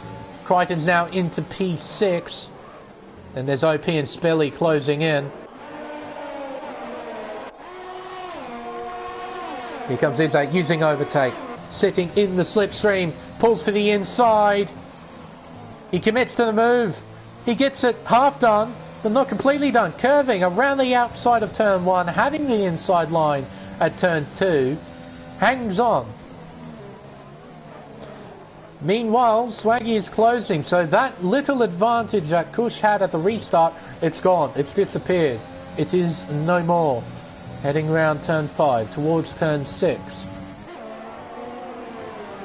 Crichton's now into P6. Then there's OP and Spilly closing in. Here comes Izzat using overtake. Sitting in the slipstream. Pulls to the inside. He commits to the move. He gets it half done, but not completely done. Curving around the outside of turn 1. Having the inside line at turn 2. Hangs on. Meanwhile, Swaggy is closing, so that little advantage that Kush had at the restart, it's gone, it's disappeared. It is no more. Heading around turn 5, towards turn 6.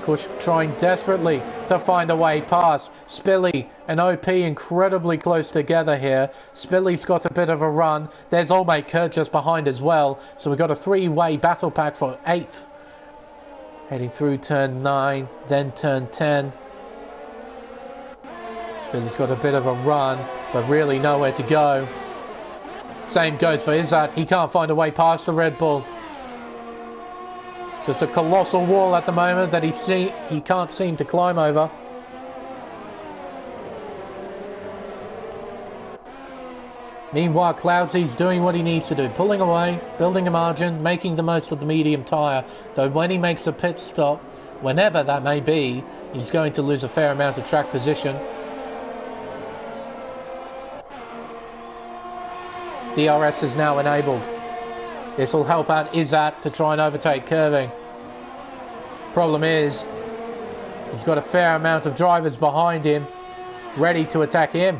Kush trying desperately to find a way past. Spilly and OP incredibly close together here. Spilly's got a bit of a run. There's Old Mate Kurt just behind as well. So we've got a 3-way battle pack for 8th. Heading through turn 9, then turn 10. Spilly's got a bit of a run, but really nowhere to go. Same goes for Izzat. He can't find a way past the Red Bull. Just a colossal wall at the moment that he can't seem to climb over. Meanwhile, Cloudsy's doing what he needs to do. Pulling away, building a margin, making the most of the medium tyre. Though when he makes a pit stop, whenever that may be, he's going to lose a fair amount of track position. DRS is now enabled. This will help out Izzat to try and overtake curving. Problem is, he's got a fair amount of drivers behind him, ready to attack him.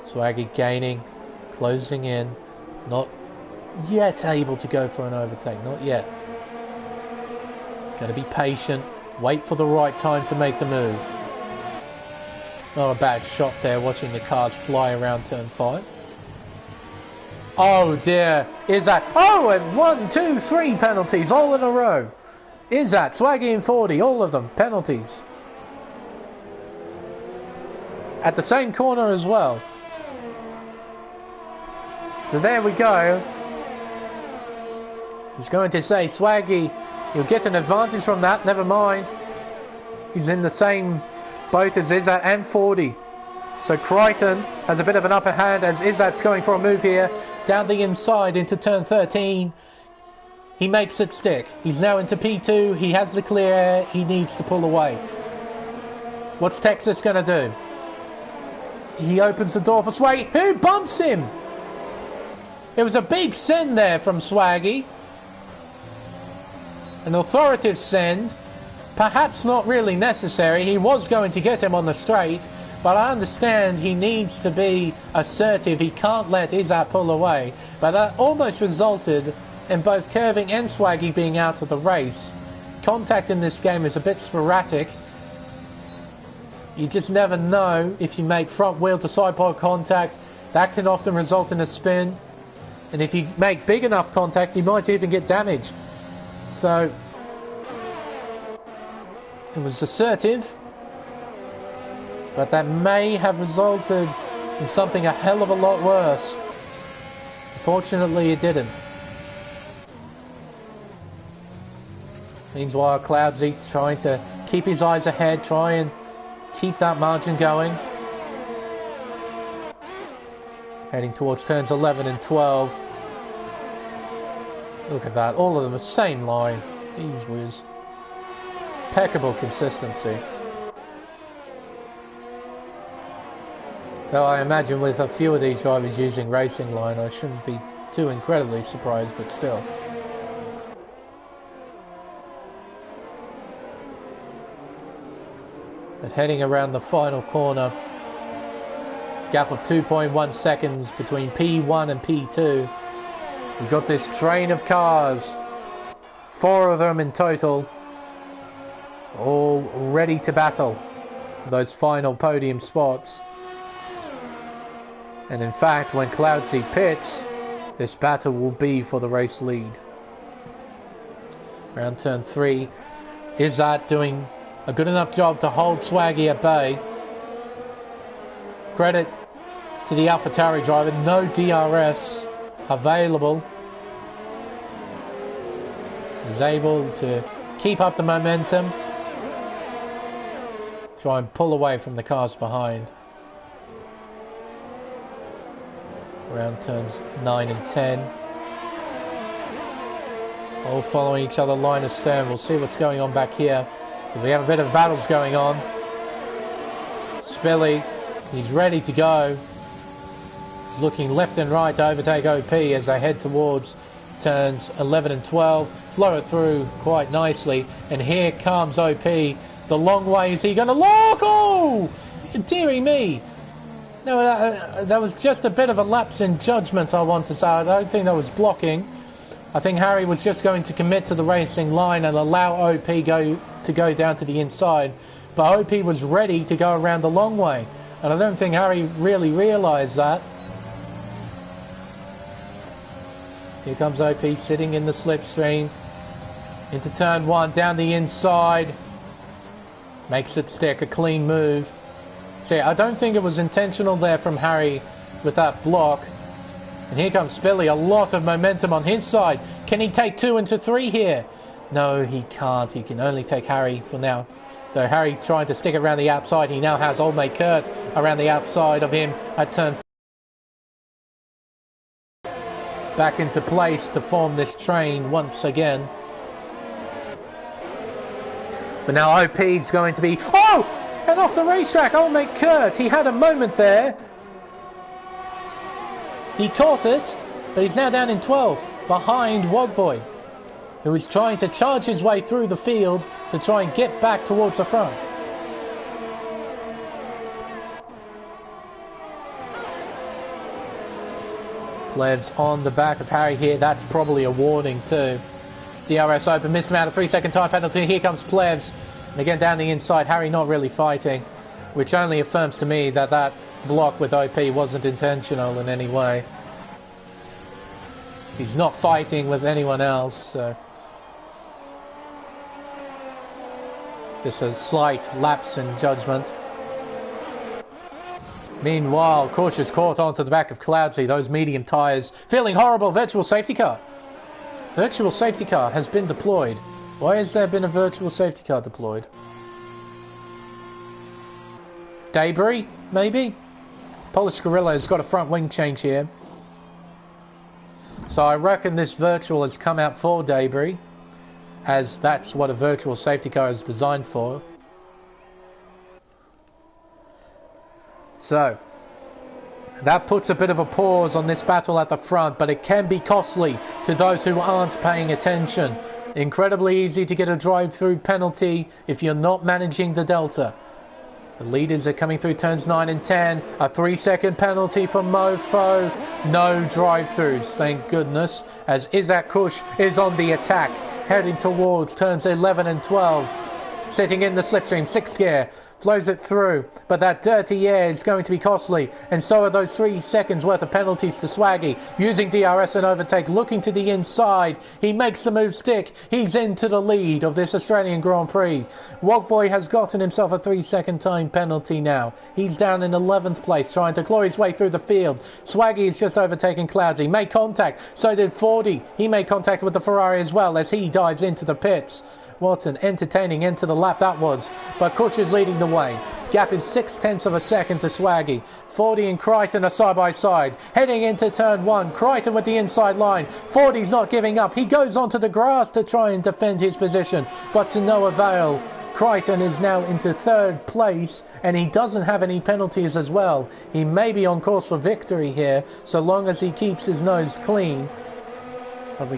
Swaggy gaining, closing in, not yet able to go for an overtake, not yet. Got to be patient, wait for the right time to make the move. Not a bad shot there, watching the cars fly around turn 5. Oh dear, Izzat. Oh, and 1, 2, 3 penalties all in a row. Izzat, Swaggy and 40, all of them, penalties. At the same corner as well. So there we go. I was going to say, Swaggy, you'll get an advantage from that, never mind. He's in the same boat as Izzat and 40. So Crichton has a bit of an upper hand as Izzat's going for a move here. Down the inside into turn 13. He makes it stick. He's now into P2. He has the clear air. He needs to pull away. What's Texas going to do? He opens the door for Swaggy. Who bumps him? It was a big send there from Swaggy. An authoritative send. Perhaps not really necessary. He was going to get him on the straight. But I understand he needs to be assertive. He can't let Izzat pull away. But that almost resulted in both Curving and Swaggy being out of the race. Contact in this game is a bit sporadic. You just never know if you make front wheel to side pod contact. That can often result in a spin. And if you make big enough contact, you might even get damage. So it was assertive. But that may have resulted in something a hell of a lot worse. Fortunately, it didn't. Meanwhile, Cloudsy trying to keep his eyes ahead, try and keep that margin going. Heading towards turns 11 and 12. Look at that, all of them the same line. Jeez whiz. Impeccable consistency. Though I imagine with a few of these drivers using Racing Line, I shouldn't be too incredibly surprised, but still. But heading around the final corner, gap of 2.1 seconds between P1 and P2. We've got this train of cars, 4 of them in total, all ready to battle for those final podium spots. And in fact, when Cloudsy pits, this battle will be for the race lead. Around turn 3, Izzat doing a good enough job to hold Swaggy at bay. Credit to the AlphaTauri driver, no DRS available. He's able to keep up the momentum, try and pull away from the cars behind. Around turns 9 and 10. All following each other line of stern. We'll see what's going on back here. We have a bit of battles going on. Spilly, he's ready to go. He's looking left and right to overtake OP as they head towards turns 11 and 12. Flow it through quite nicely. And here comes OP. The long way, is he going to lock? Oh! Dearie me. No, that was just a bit of a lapse in judgment, I want to say. I don't think that was blocking. I think Harry was just going to commit to the racing line and allow OP to go down to the inside. But OP was ready to go around the long way. And I don't think Harry really realised that. Here comes OP sitting in the slipstream. Into turn 1, down the inside. Makes it stick, a clean move. See, I don't think it was intentional there from Harry with that block. And here comes Spilly, a lot of momentum on his side. Can he take 2 into 3 here? No, he can't. He can only take Harry for now. Though Harry trying to stick around the outside, he now has Old Mate Kurt around the outside of him at turn 4. Back into place to form this train once again. But now OP's going to be... Oh! And off the racetrack, Old Mate Kurt. He had a moment there. He caught it, but he's now down in 12th, behind Wogboy, who is trying to charge his way through the field to try and get back towards the front. Plebs on the back of Harry here. That's probably a warning too. DRS open, missed him out, a 3-second time penalty. Here comes Plebs. And again down the inside, Harry not really fighting, which only affirms to me that that block with OP wasn't intentional in any way. He's not fighting with anyone else, so just a slight lapse in judgment. Meanwhile, cautious caught onto the back of Cloudsy, those medium tyres. Feeling horrible, virtual safety car. Virtual safety car has been deployed. Why has there been a virtual safety car deployed? Debris, maybe? Polish Gorilla has got a front wing change here. So I reckon this virtual has come out for Debris, as that's what a virtual safety car is designed for. So, that puts a bit of a pause on this battle at the front, but it can be costly to those who aren't paying attention. Incredibly easy to get a drive-through penalty if you're not managing the delta. The leaders are coming through turns 9 and 10. A 3-second penalty for Mofo. No drive-throughs, thank goodness, as Isaac Kush is on the attack, heading towards turns 11 and 12. Sitting in the slipstream, 6th gear. Flows it through, but that dirty air is going to be costly, and so are those 3 seconds worth of penalties to Swaggy. Using DRS and overtake, looking to the inside, he makes the move stick. He's into the lead of this Australian Grand Prix. Wogboy has gotten himself a 3-second time penalty now. He's down in 11th place, trying to claw his way through the field. Swaggy is just overtaking Cloudsy. Made contact, so did 40. He made contact with the Ferrari as well as he dives into the pits. What an entertaining end to the lap that was. But Kush is leading the way. Gap is 0.6 of a second to Swaggy. 40 and Crichton are side by side. Heading into turn 1. Crichton with the inside line. 40's not giving up. He goes onto the grass to try and defend his position, but to no avail. Crichton is now into 3rd place, and he doesn't have any penalties as well. He may be on course for victory here, so long as he keeps his nose clean. But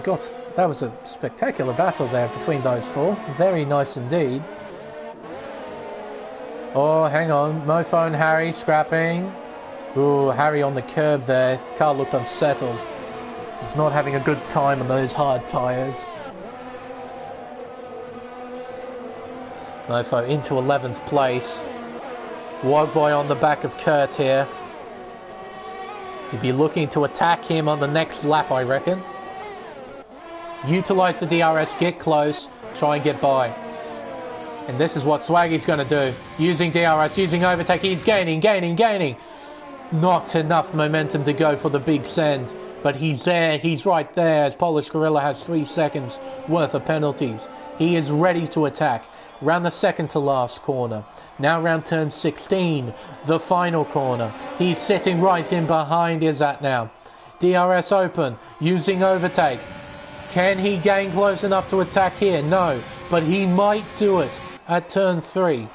that was a spectacular battle there between those 4. Very nice indeed. Oh, hang on. Mofo and Harry scrapping. Ooh, Harry on the curb there. Car looked unsettled. He's not having a good time on those hard tyres. Mofo into 11th place. Wogboy on the back of Kurt here. He'd be looking to attack him on the next lap, I reckon. Utilise the DRS, get close, try and get by. And this is what Swaggy's going to do. Using DRS, using overtake, he's gaining. Not enough momentum to go for the big send. But he's there, he's right there, as Polish Gorilla has 3 seconds worth of penalties. He is ready to attack. Round the second to last corner. Now round turn 16, the final corner. He's sitting right in behind Izat now. DRS open, using overtake. Can he gain close enough to attack here? No, but he might do it at turn 3.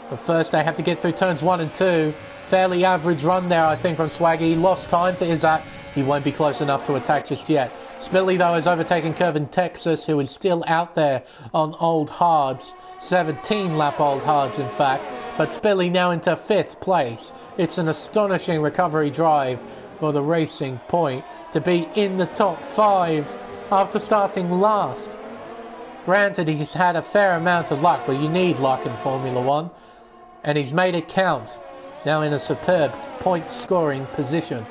But first they have to get through turns 1 and 2. Fairly average run there, I think, from Swaggy. He lost time to Izat. He won't be close enough to attack just yet. Spilly, though, has overtaken Curvin Texas, who is still out there on old hards. 17-lap old hards, in fact. But Spilly now into 5th place. It's an astonishing recovery drive for the Racing Point to be in the top 5 after starting last. Granted, he's had a fair amount of luck, but you need luck in Formula 1. And he's made it count. He's now in a superb point-scoring position.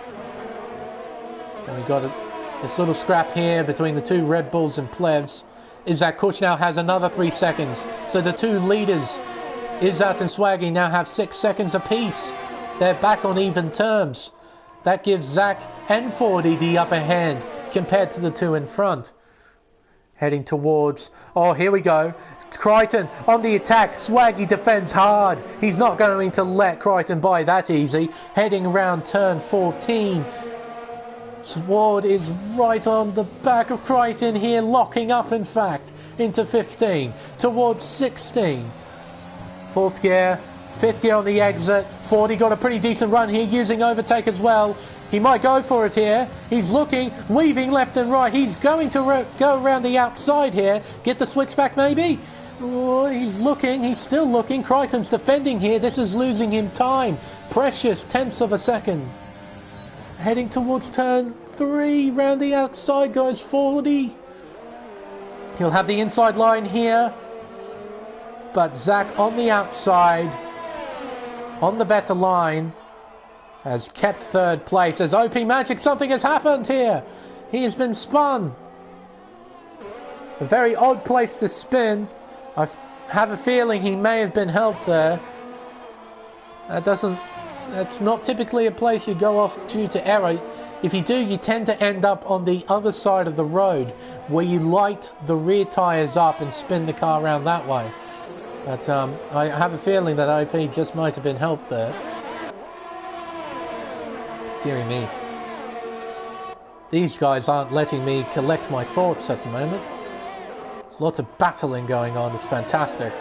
And we've got this little scrap here between the 2 Red Bulls and Plebs. Izat Kush now has another 3 seconds. So the 2 leaders, Izat and Swaggy, now have 6 seconds apiece. They're back on even terms. That gives Zach and 40 the upper hand compared to the 2 in front. Heading towards... Oh, here we go. Crichton on the attack. Swaggy defends hard. He's not going to let Crichton by that easy. Heading around turn 14. Sward is right on the back of Crichton here, locking up, in fact, into 15. Towards 16. 4th gear. 5th gear on the exit. 40 got a pretty decent run here, using overtake as well. He might go for it here. He's looking, weaving left and right. He's going to go around the outside here. Get the switchback maybe? Oh, he's looking. He's still looking. Crichton's defending here. This is losing him time. Precious tenths of a second. Heading towards turn 3. Round the outside goes 40. He'll have the inside line here. But Zach on the outside, on the better line, has kept third place. As OP Magic, something has happened here. He has been spun. A very odd place to spin. I have a feeling he may have been helped there. That's not typically a place you go off due to error. If you do, you tend to end up on the other side of the road, where you light the rear tyres up and spin the car around that way. But I have a feeling that OP just might have been helped there. Deary me. These guys aren't letting me collect my thoughts at the moment. There's lots of battling going on. It's fantastic.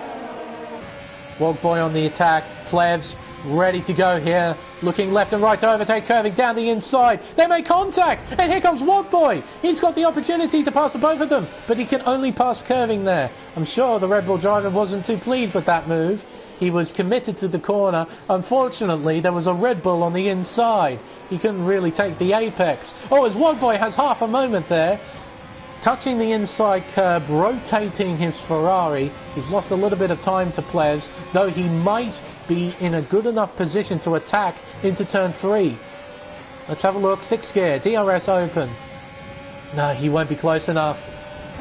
Wogboy on the attack. Plebs ready to go here. Looking left and right to overtake, curving down the inside. They make contact, and here comes Wogboy. He's got the opportunity to pass the both of them, but he can only pass curving there. I'm sure the Red Bull driver wasn't too pleased with that move. He was committed to the corner. Unfortunately, there was a Red Bull on the inside. He couldn't really take the apex. Oh, as Wogboy has half a moment there. Touching the inside curb, rotating his Ferrari. He's lost a little bit of time to Plebs, though he might be in a good enough position to attack into turn 3. Let's have a look. 6th gear, DRS open. No, he won't be close enough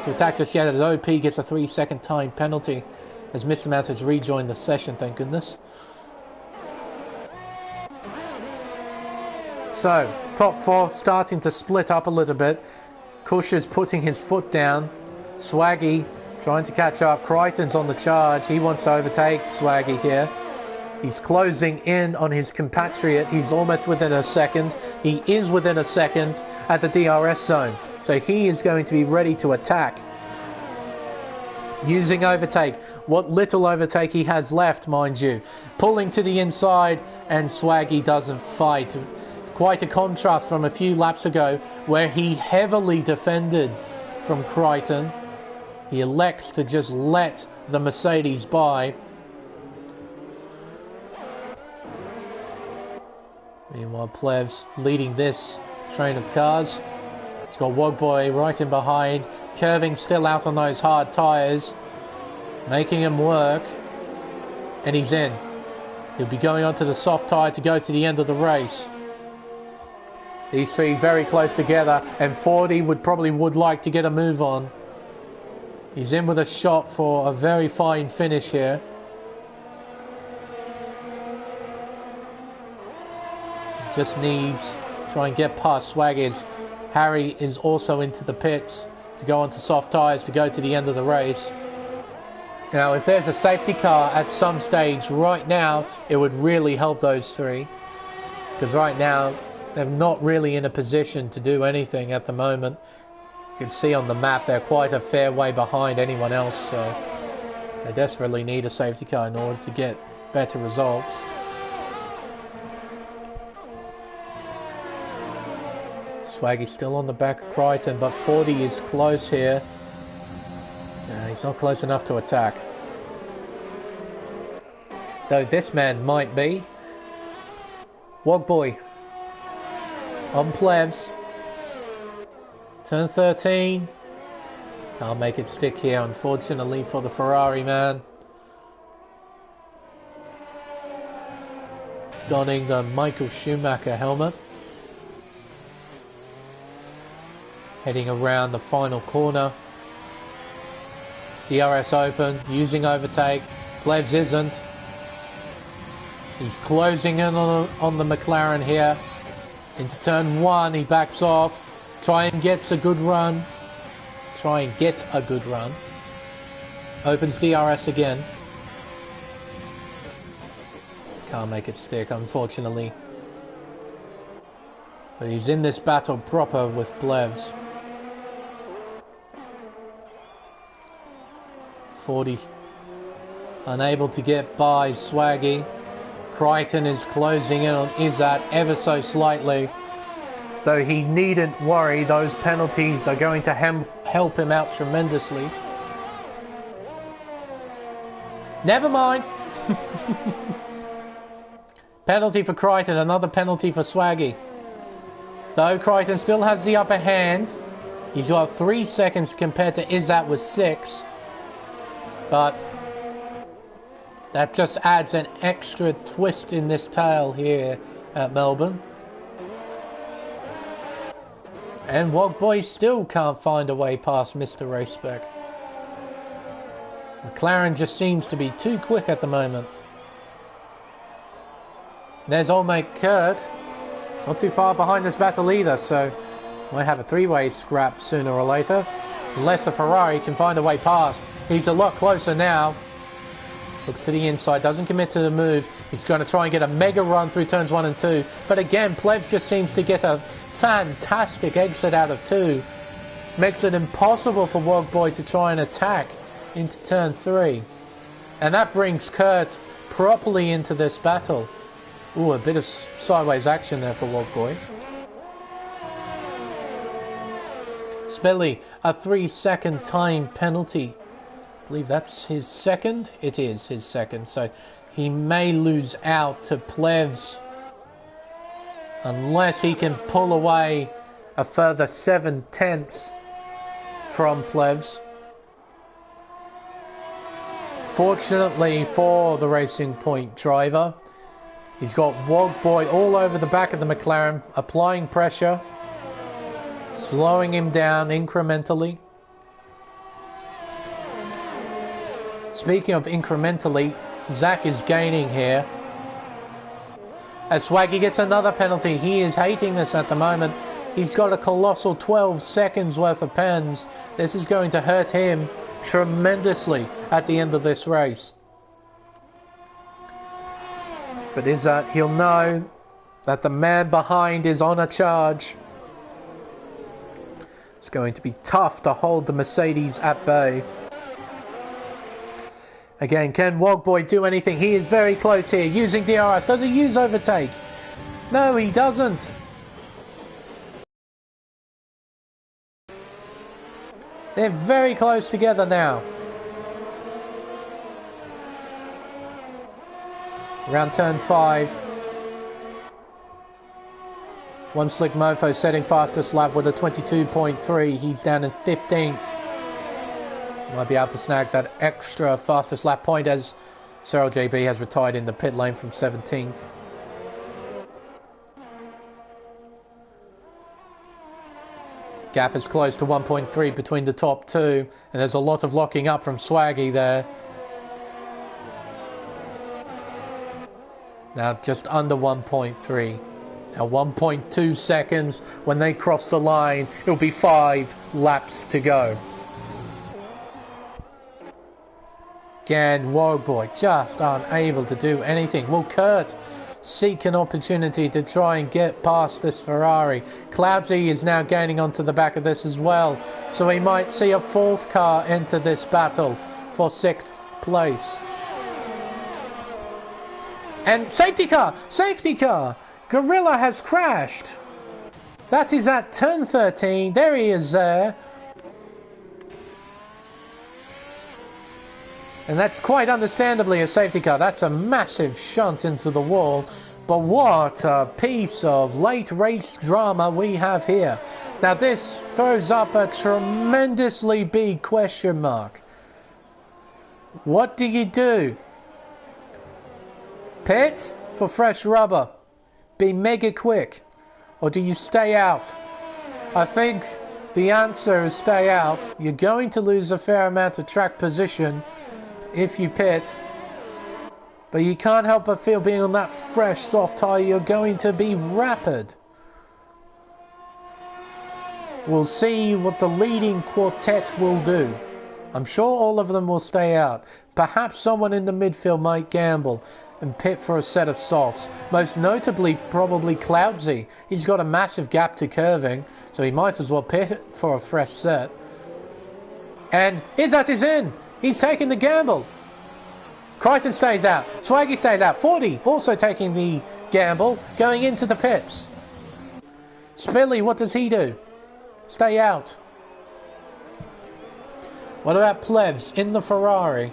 to attack just yet, as OP gets a 3-second time penalty. As Mr. Mount has rejoined the session, thank goodness. So, top 4 starting to split up a little bit. Kush is putting his foot down. Swaggy trying to catch up. Crichton's on the charge. He wants to overtake Swaggy here. He's closing in on his compatriot. He's almost within a second. He is within a second at the DRS zone. So he is going to be ready to attack. Using overtake. What little overtake he has left, mind you. Pulling to the inside, and Swaggy doesn't fight. Quite a contrast from a few laps ago, where he heavily defended from Crichton. He elects to just let the Mercedes by. Meanwhile, Plebs leading this train of cars. He's got Wogboy right in behind. Curving still out on those hard tyres. Making him work. And he's in. He'll be going onto the soft tyre to go to the end of the race. These three very close together, and 40 would like to get a move on. He's in with a shot for a very fine finish here. Just needs to try and get past Swaggers. Harry is also into the pits to go onto soft tyres to go to the end of the race. Now, if there's a safety car at some stage right now, it would really help those three. Because right now, they're not really in a position to do anything at the moment. You can see on the map they're quite a fair way behind anyone else, so they desperately need a safety car in order to get better results. Swaggy's still on the back of Crichton, but 40 is close here. He's not close enough to attack. Though this man might be. Wogboy on Plebs. Turn 13. Can't make it stick here, unfortunately, for the Ferrari man. Donning the Michael Schumacher helmet. Heading around the final corner. DRS open, using overtake. Plebs isn't. He's closing in on the McLaren here. Into turn 1, he backs off. Try and gets a good run. Opens DRS again. Can't make it stick, unfortunately. But he's in this battle proper with Plebs. 40's unable to get by Swaggy. Crichton is closing in on Izzat ever so slightly. Though he needn't worry, those penalties are going to help him out tremendously. Never mind. Penalty for Crichton, another penalty for Swaggy. Though Crichton still has the upper hand. He's got 3 seconds compared to Izzat with 6. But that just adds an extra twist in this tale here at Melbourne. And Wogboy still can't find a way past Mr. Race Spec. McLaren just seems to be too quick at the moment. There's old mate Kurt. Not too far behind this battle either, so might have a three-way scrap sooner or later. Unless the Ferrari can find a way past. He's a lot closer now. Looks to the inside, doesn't commit to the move. He's going to try and get a mega run through turns 1 and 2. But again, Plebs just seems to get a fantastic exit out of 2. Makes it impossible for Wogboy to try and attack into turn 3. And that brings Kurt properly into this battle. Ooh, a bit of sideways action there for Wogboy. Spelly, a 3-second time penalty. I believe that's his second. It is his second, so he may lose out to Plevs unless he can pull away a further 7/10 from Plevs. Fortunately for the Racing Point driver, he's got Wogboy all over the back of the McLaren, applying pressure, slowing him down incrementally. Speaking of incrementally, Zach is gaining here. As Swaggy gets another penalty, he is hating this at the moment. He's got a colossal 12 seconds worth of pens. This is going to hurt him tremendously at the end of this race. But he'll know that the man behind is on a charge. It's going to be tough to hold the Mercedes at bay. Again, can Wogboy do anything? He is very close here, using DRS. Does he use overtake? No, he doesn't. They're very close together now. Around turn 5. One Slick Mofo setting fastest lap with a 22.3. He's down in 15th. Might be able to snag that extra fastest lap point as Cyril JB has retired in the pit lane from 17th. Gap is close to 1.3 between the top two, and there's a lot of locking up from Swaggy there. Now just under 1.3. Now 1.2 seconds. When they cross the line, it'll be 5 laps to go. Again, Wogboy just unable to do anything. Will Kurt seek an opportunity to try and get past this Ferrari? Cloudsy is now gaining onto the back of this as well, so we might see a 4th car enter this battle for 6th place. And safety car! Safety car! Gorilla has crashed. That is at turn 13. There he is there. And that's quite understandably a safety car. That's a massive shunt into the wall. But what a piece of late race drama we have here. Now this throws up a tremendously big question mark. What do you do? Pit for fresh rubber. Be mega quick. Or do you stay out? I think the answer is stay out. You're going to lose a fair amount of track position if you pit, but you can't help but feel being on that fresh soft tyre you're going to be rapid. We'll see what the leading quartet will do. I'm sure all of them will stay out. Perhaps someone in the midfield might gamble and pit for a set of softs. Most notably probably Cloudsy. He's got a massive gap to curving, so he might as well pit for a fresh set. And Izzat is in! He's taking the gamble. Crichton stays out. Swaggy stays out. 40 also taking the gamble, going into the pits. Spilly, what does he do? Stay out. What about Plebs in the McLaren?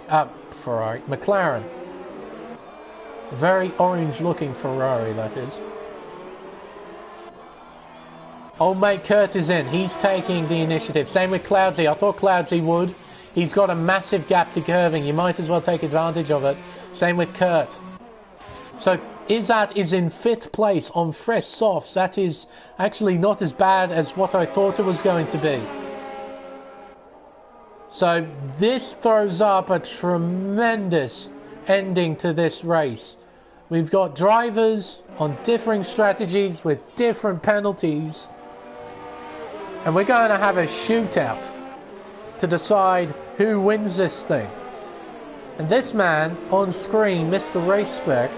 Very orange looking Ferrari, that is. Old mate Kurt is in. He's taking the initiative. Same with Cloudsy. I thought Cloudsy would. He's got a massive gap to curving. You might as well take advantage of it. Same with Kurt. So Izzat is in 5th place on fresh softs. That is actually not as bad as what I thought it was going to be. So this throws up a tremendous ending to this race. We've got drivers on differing strategies with different penalties. And we're going to have a shootout to decide who wins this thing. And this man on screen, Mr. Race Spec,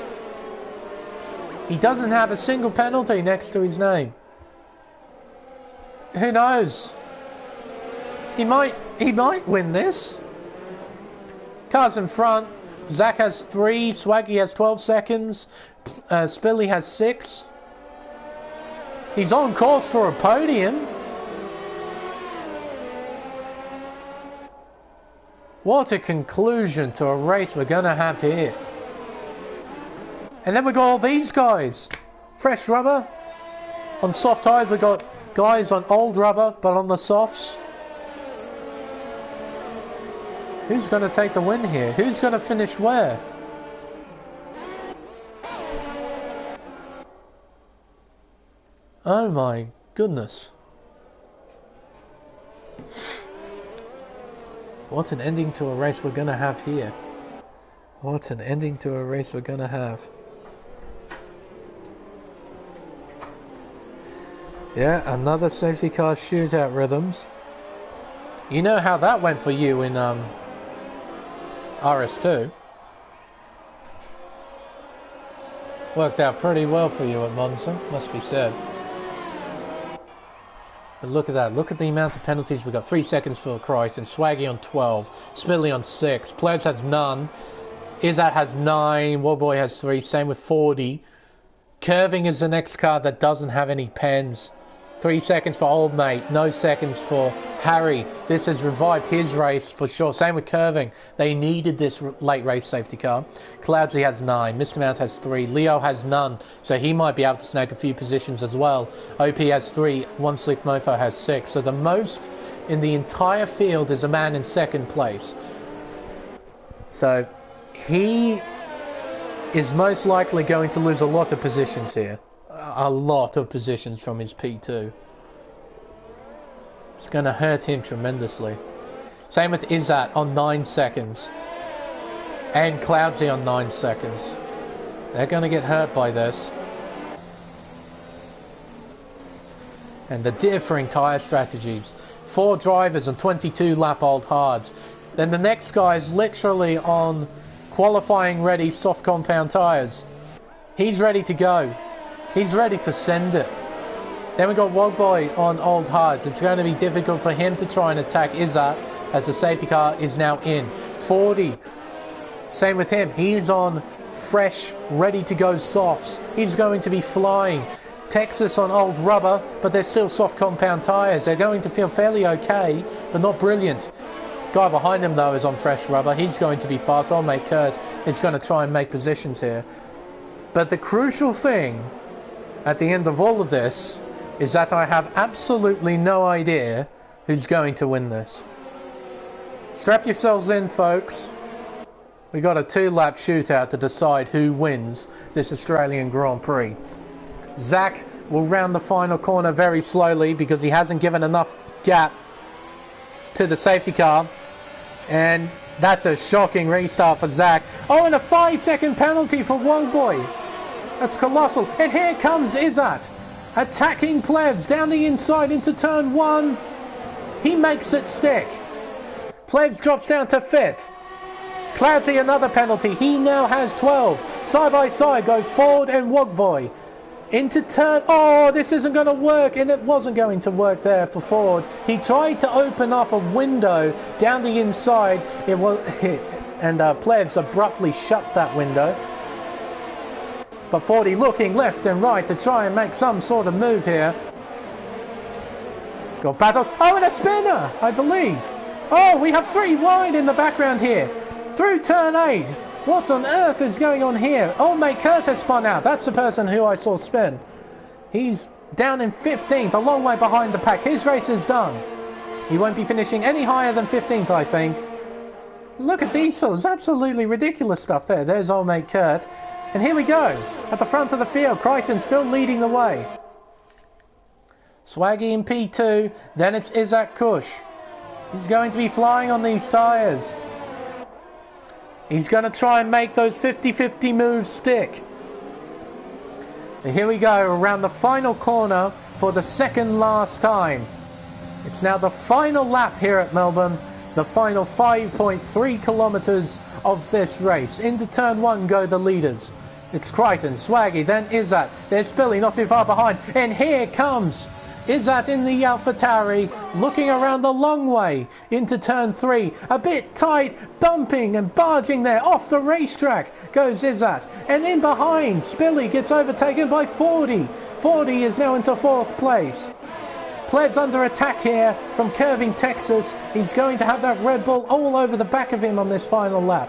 he doesn't have a single penalty next to his name. Who knows? He might win this. Cars in front. Zach has 3. Swaggy has 12 seconds. Spilly has 6. He's on course for a podium. What a conclusion to a race we're going to have here. And then we got all these guys. Fresh rubber. On soft tyres we got guys on old rubber, but on the softs. Who's going to take the win here? Who's going to finish where? Oh my goodness. What an ending to a race we're going to have here. What an ending to a race we're going to have. Yeah, another safety car shootout rhythms. You know how that went for you in RS2. Worked out pretty well for you at Monza, must be said. But look at that. Look at the amount of penalties. We've got 3 seconds for Crichton. Swaggy on 12. Spilly on 6. Plebs has none. Izzat has 9. Wogboy has 3. Same with 40. Curving is the next car that doesn't have any pens. 3 seconds for Old Mate. No seconds for Harry. This has revived his race for sure. Same with Curving. They needed this late race safety car. Cloudsy has 9. Mr. Mount has 3. Leo has none. So he might be able to snag a few positions as well. OP has 3. One Slick Mofo has 6. So the most in the entire field is a man in 2nd place. So he is most likely going to lose a lot of positions here. A lot of positions from his P2. It's going to hurt him tremendously. Same with Izzat on 9 seconds. And Cloudsy on 9 seconds. They're going to get hurt by this. And the differing tyre strategies. 4 drivers on 22 lap old hards. Then the next guy is literally on qualifying ready soft compound tyres. He's ready to go. He's ready to send it. Then we got Wogboy on old hards. It's going to be difficult for him to try and attack Izzat as the safety car is now in. 40. Same with him. He's on fresh, ready to go softs. He's going to be flying. Texas on old rubber, but they're still soft compound tyres. They're going to feel fairly okay, but not brilliant. Guy behind him though is on fresh rubber. He's going to be fast. Old mate Kurt is going to try and make positions here. But the crucial thing at the end of all of this is that I have absolutely no idea who's going to win this. Strap yourselves in, folks. We got a 2-lap shootout to decide who wins this Australian Grand Prix. Zach will round the final corner very slowly because he hasn't given enough gap to the safety car. And that's a shocking restart for Zach. Oh, and a 5-second penalty for Wogboy. That's colossal. And here comes Izzat, attacking Plebs down the inside into turn 1. He makes it stick. Plebs drops down to 5th. Cloudsy another penalty. He now has 12. Side by side go Ford and Wogboy. Into turn... Oh, this isn't going to work. And it wasn't going to work there for Ford. He tried to open up a window down the inside. It was hit. And Plebs abruptly shut that window. But Fordy looking left and right to try and make some sort of move here. Got battle. Oh, and a spinner, I believe. Oh, we have 3 wide in the background here. Through turn 8. What on earth is going on here? Oh, mate, Curtis spun out. That's the person who I saw spin. He's down in 15th, a long way behind the pack. His race is done. He won't be finishing any higher than 15th, I think. Look at these fellas. Absolutely ridiculous stuff there. There's old mate Kurt. And here we go. At the front of the field, Crichton still leading the way. Swaggy in P2. Then it's Isaac Kush. He's going to be flying on these tyres. He's going to try and make those 50-50 moves stick. And here we go around the final corner for the second last time. It's now the final lap here at Melbourne. The final 5.3 kilometres of this race. Into turn 1 go the leaders. It's Crichton, Swaggy, then Izzat. There's Spilly not too far behind. And here comes Izzat in the AlphaTauri, looking around the long way into turn 3. A bit tight, bumping and barging there. Off the racetrack goes Izzat. And in behind, Spilly gets overtaken by 40. 40 is now into 4th place. Pleb's under attack here from Curving Texas. He's going to have that Red Bull all over the back of him on this final lap.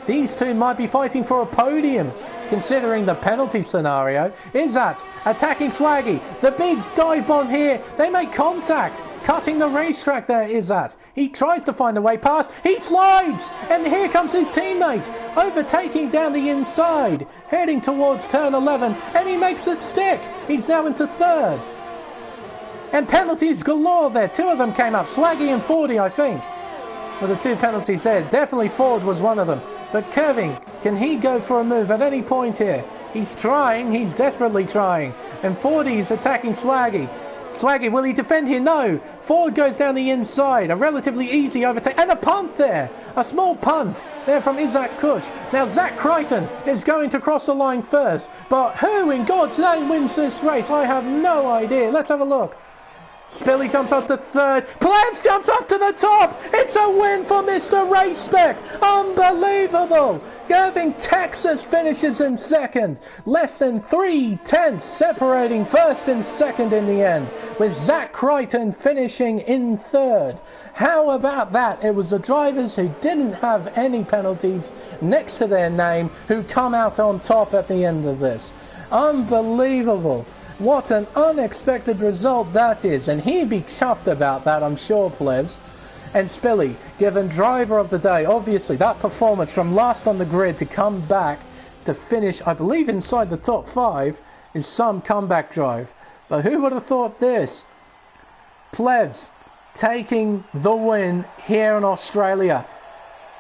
These two might be fighting for a podium, considering the penalty scenario. Izzat attacking Swaggy. The big dive bomb here. They make contact. Cutting the racetrack there, Izzat. He tries to find a way past. He slides! And here comes his teammate. Overtaking down the inside. Heading towards turn 11. And he makes it stick. He's now into 3rd. And penalties galore there. 2 of them came up. Swaggy and 40, I think. Well, the 2 penalties there. Definitely Ford was one of them. But Curving, can he go for a move at any point here? He's trying. He's desperately trying. And 40 is attacking Swaggy. Swaggy, will he defend here? No. Ford goes down the inside. A relatively easy overtake. And a punt there. A small punt there from Isaac Kush. Now Zach Crichton is going to cross the line first. But who in God's name wins this race? I have no idea. Let's have a look. Spilly jumps up to 3rd. Plants jumps up to the top. It's a win for Mr. Race Spec. Unbelievable. Curving Texas finishes in 2nd. Less than 3/10 separating 1st and 2nd in the end. With Zach Crichton finishing in 3rd. How about that? It was the drivers who didn't have any penalties next to their name who come out on top at the end of this. Unbelievable. What an unexpected result that is, and he'd be chuffed about that, I'm sure, plebs. And Spilly, given driver of the day, obviously that performance from last on the grid to come back to finish, I believe, inside the top 5 is some comeback drive. But who would have thought this? Plebs taking the win here in Australia.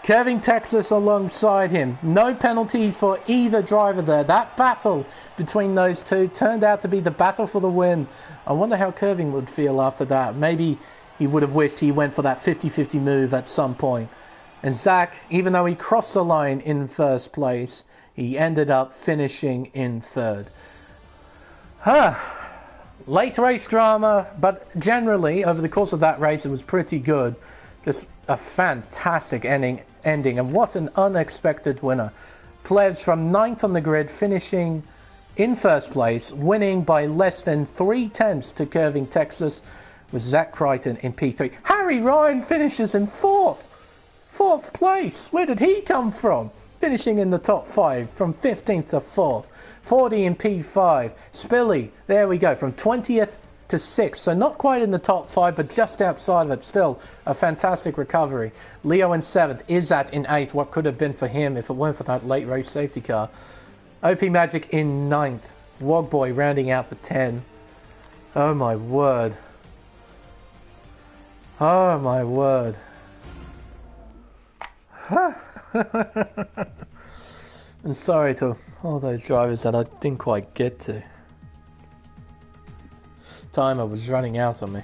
Curving Texas alongside him. No penalties for either driver there. That battle between those two turned out to be the battle for the win. I wonder how Curving would feel after that. Maybe he would have wished he went for that 50-50 move at some point. And Zach, even though he crossed the line in 1st place, he ended up finishing in 3rd. Late race drama, but generally, over the course of that race, it was pretty good. Just a fantastic ending, and what an unexpected winner. Plebs from 9th on the grid, finishing in 1st place, winning by less than 3/10 to Curving Texas, with Zach Crichton in P3. Harry Ryan finishes in 4th. 4th place. Where did he come from? Finishing in the top 5 from 15th to 4th. 40 in P5. Spilly, there we go, from 20th to 6th, so not quite in the top 5, but just outside of it. Still a fantastic recovery. Leo in 7th, Izzat in 8th. What could have been for him if it weren't for that late race safety car. OP Magic in 9th. Wogboy rounding out the 10. Oh my word. Oh my word. I'm sorry to all those drivers that I didn't quite get to. Timer was running out on me.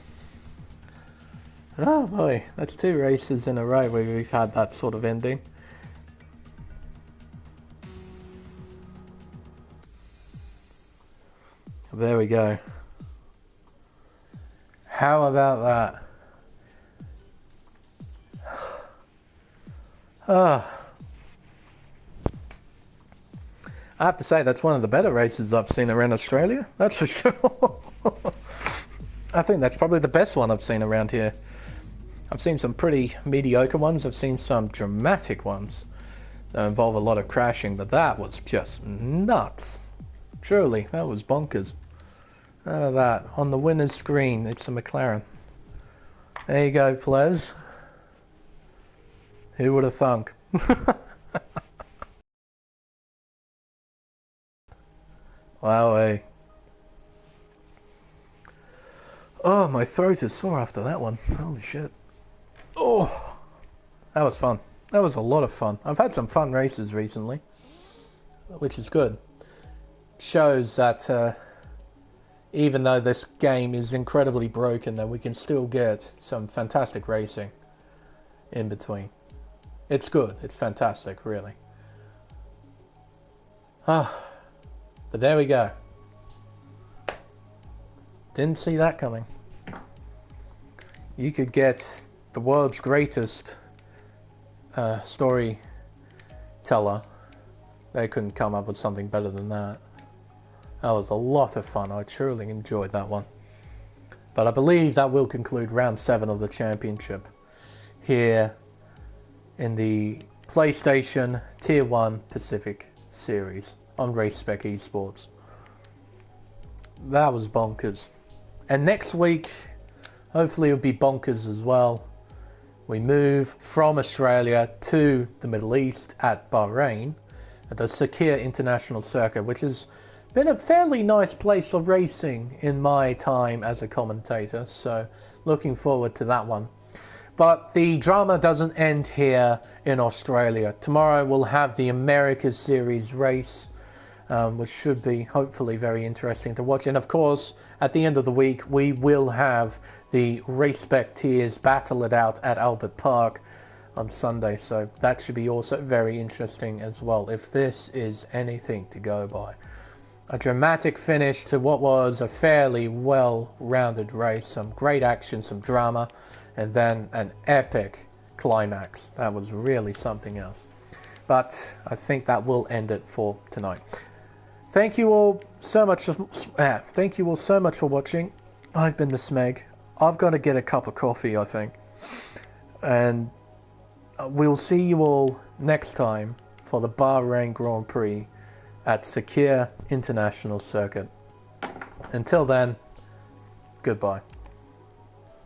Oh boy, that's 2 races in a row where we've had that sort of ending. There we go. How about that? I have to say that's one of the better races I've seen around Australia, that's for sure. I think that's probably the best one I've seen around here. I've seen some pretty mediocre ones. I've seen some dramatic ones that involve a lot of crashing, but that was just nuts. Truly, that was bonkers. That on the winner's screen, it's a McLaren. There you go, players. Who would have thunk? Wow, eh? Oh, my throat is sore after that one. Holy shit. Oh, that was fun. That was a lot of fun. I've had some fun races recently, which is good. Shows that even though this game is incredibly broken, that we can still get some fantastic racing in between. It's good. It's fantastic, really. Ah, but there we go. Didn't see that coming. You could get the world's greatest storyteller. They couldn't come up with something better than that. That was a lot of fun. I truly enjoyed that one. But I believe that will conclude round 7 of the championship here in the PlayStation Tier 1 Pacific Series on Race Spec Esports. That was bonkers. And next week, hopefully it'll be bonkers as well. We move from Australia to the Middle East at Bahrain, at the Sakhir International Circuit, which has been a fairly nice place for racing in my time as a commentator, so looking forward to that one. But the drama doesn't end here in Australia. Tomorrow we'll have the Americas Series race, which should be hopefully very interesting to watch. And of course, at the end of the week, we will have the Race Spec Tiers battle it out at Albert Park on Sunday. So that should be also very interesting as well, if this is anything to go by. A dramatic finish to what was a fairly well-rounded race. Some great action, some drama, and then an epic climax. That was really something else. But I think that will end it for tonight. Thank you all so much. Thank you all so much for watching. I've been the Smeg. I've got to get a cup of coffee, I think. And we'll see you all next time for the Bahrain Grand Prix at Sakhir International Circuit. Until then, goodbye.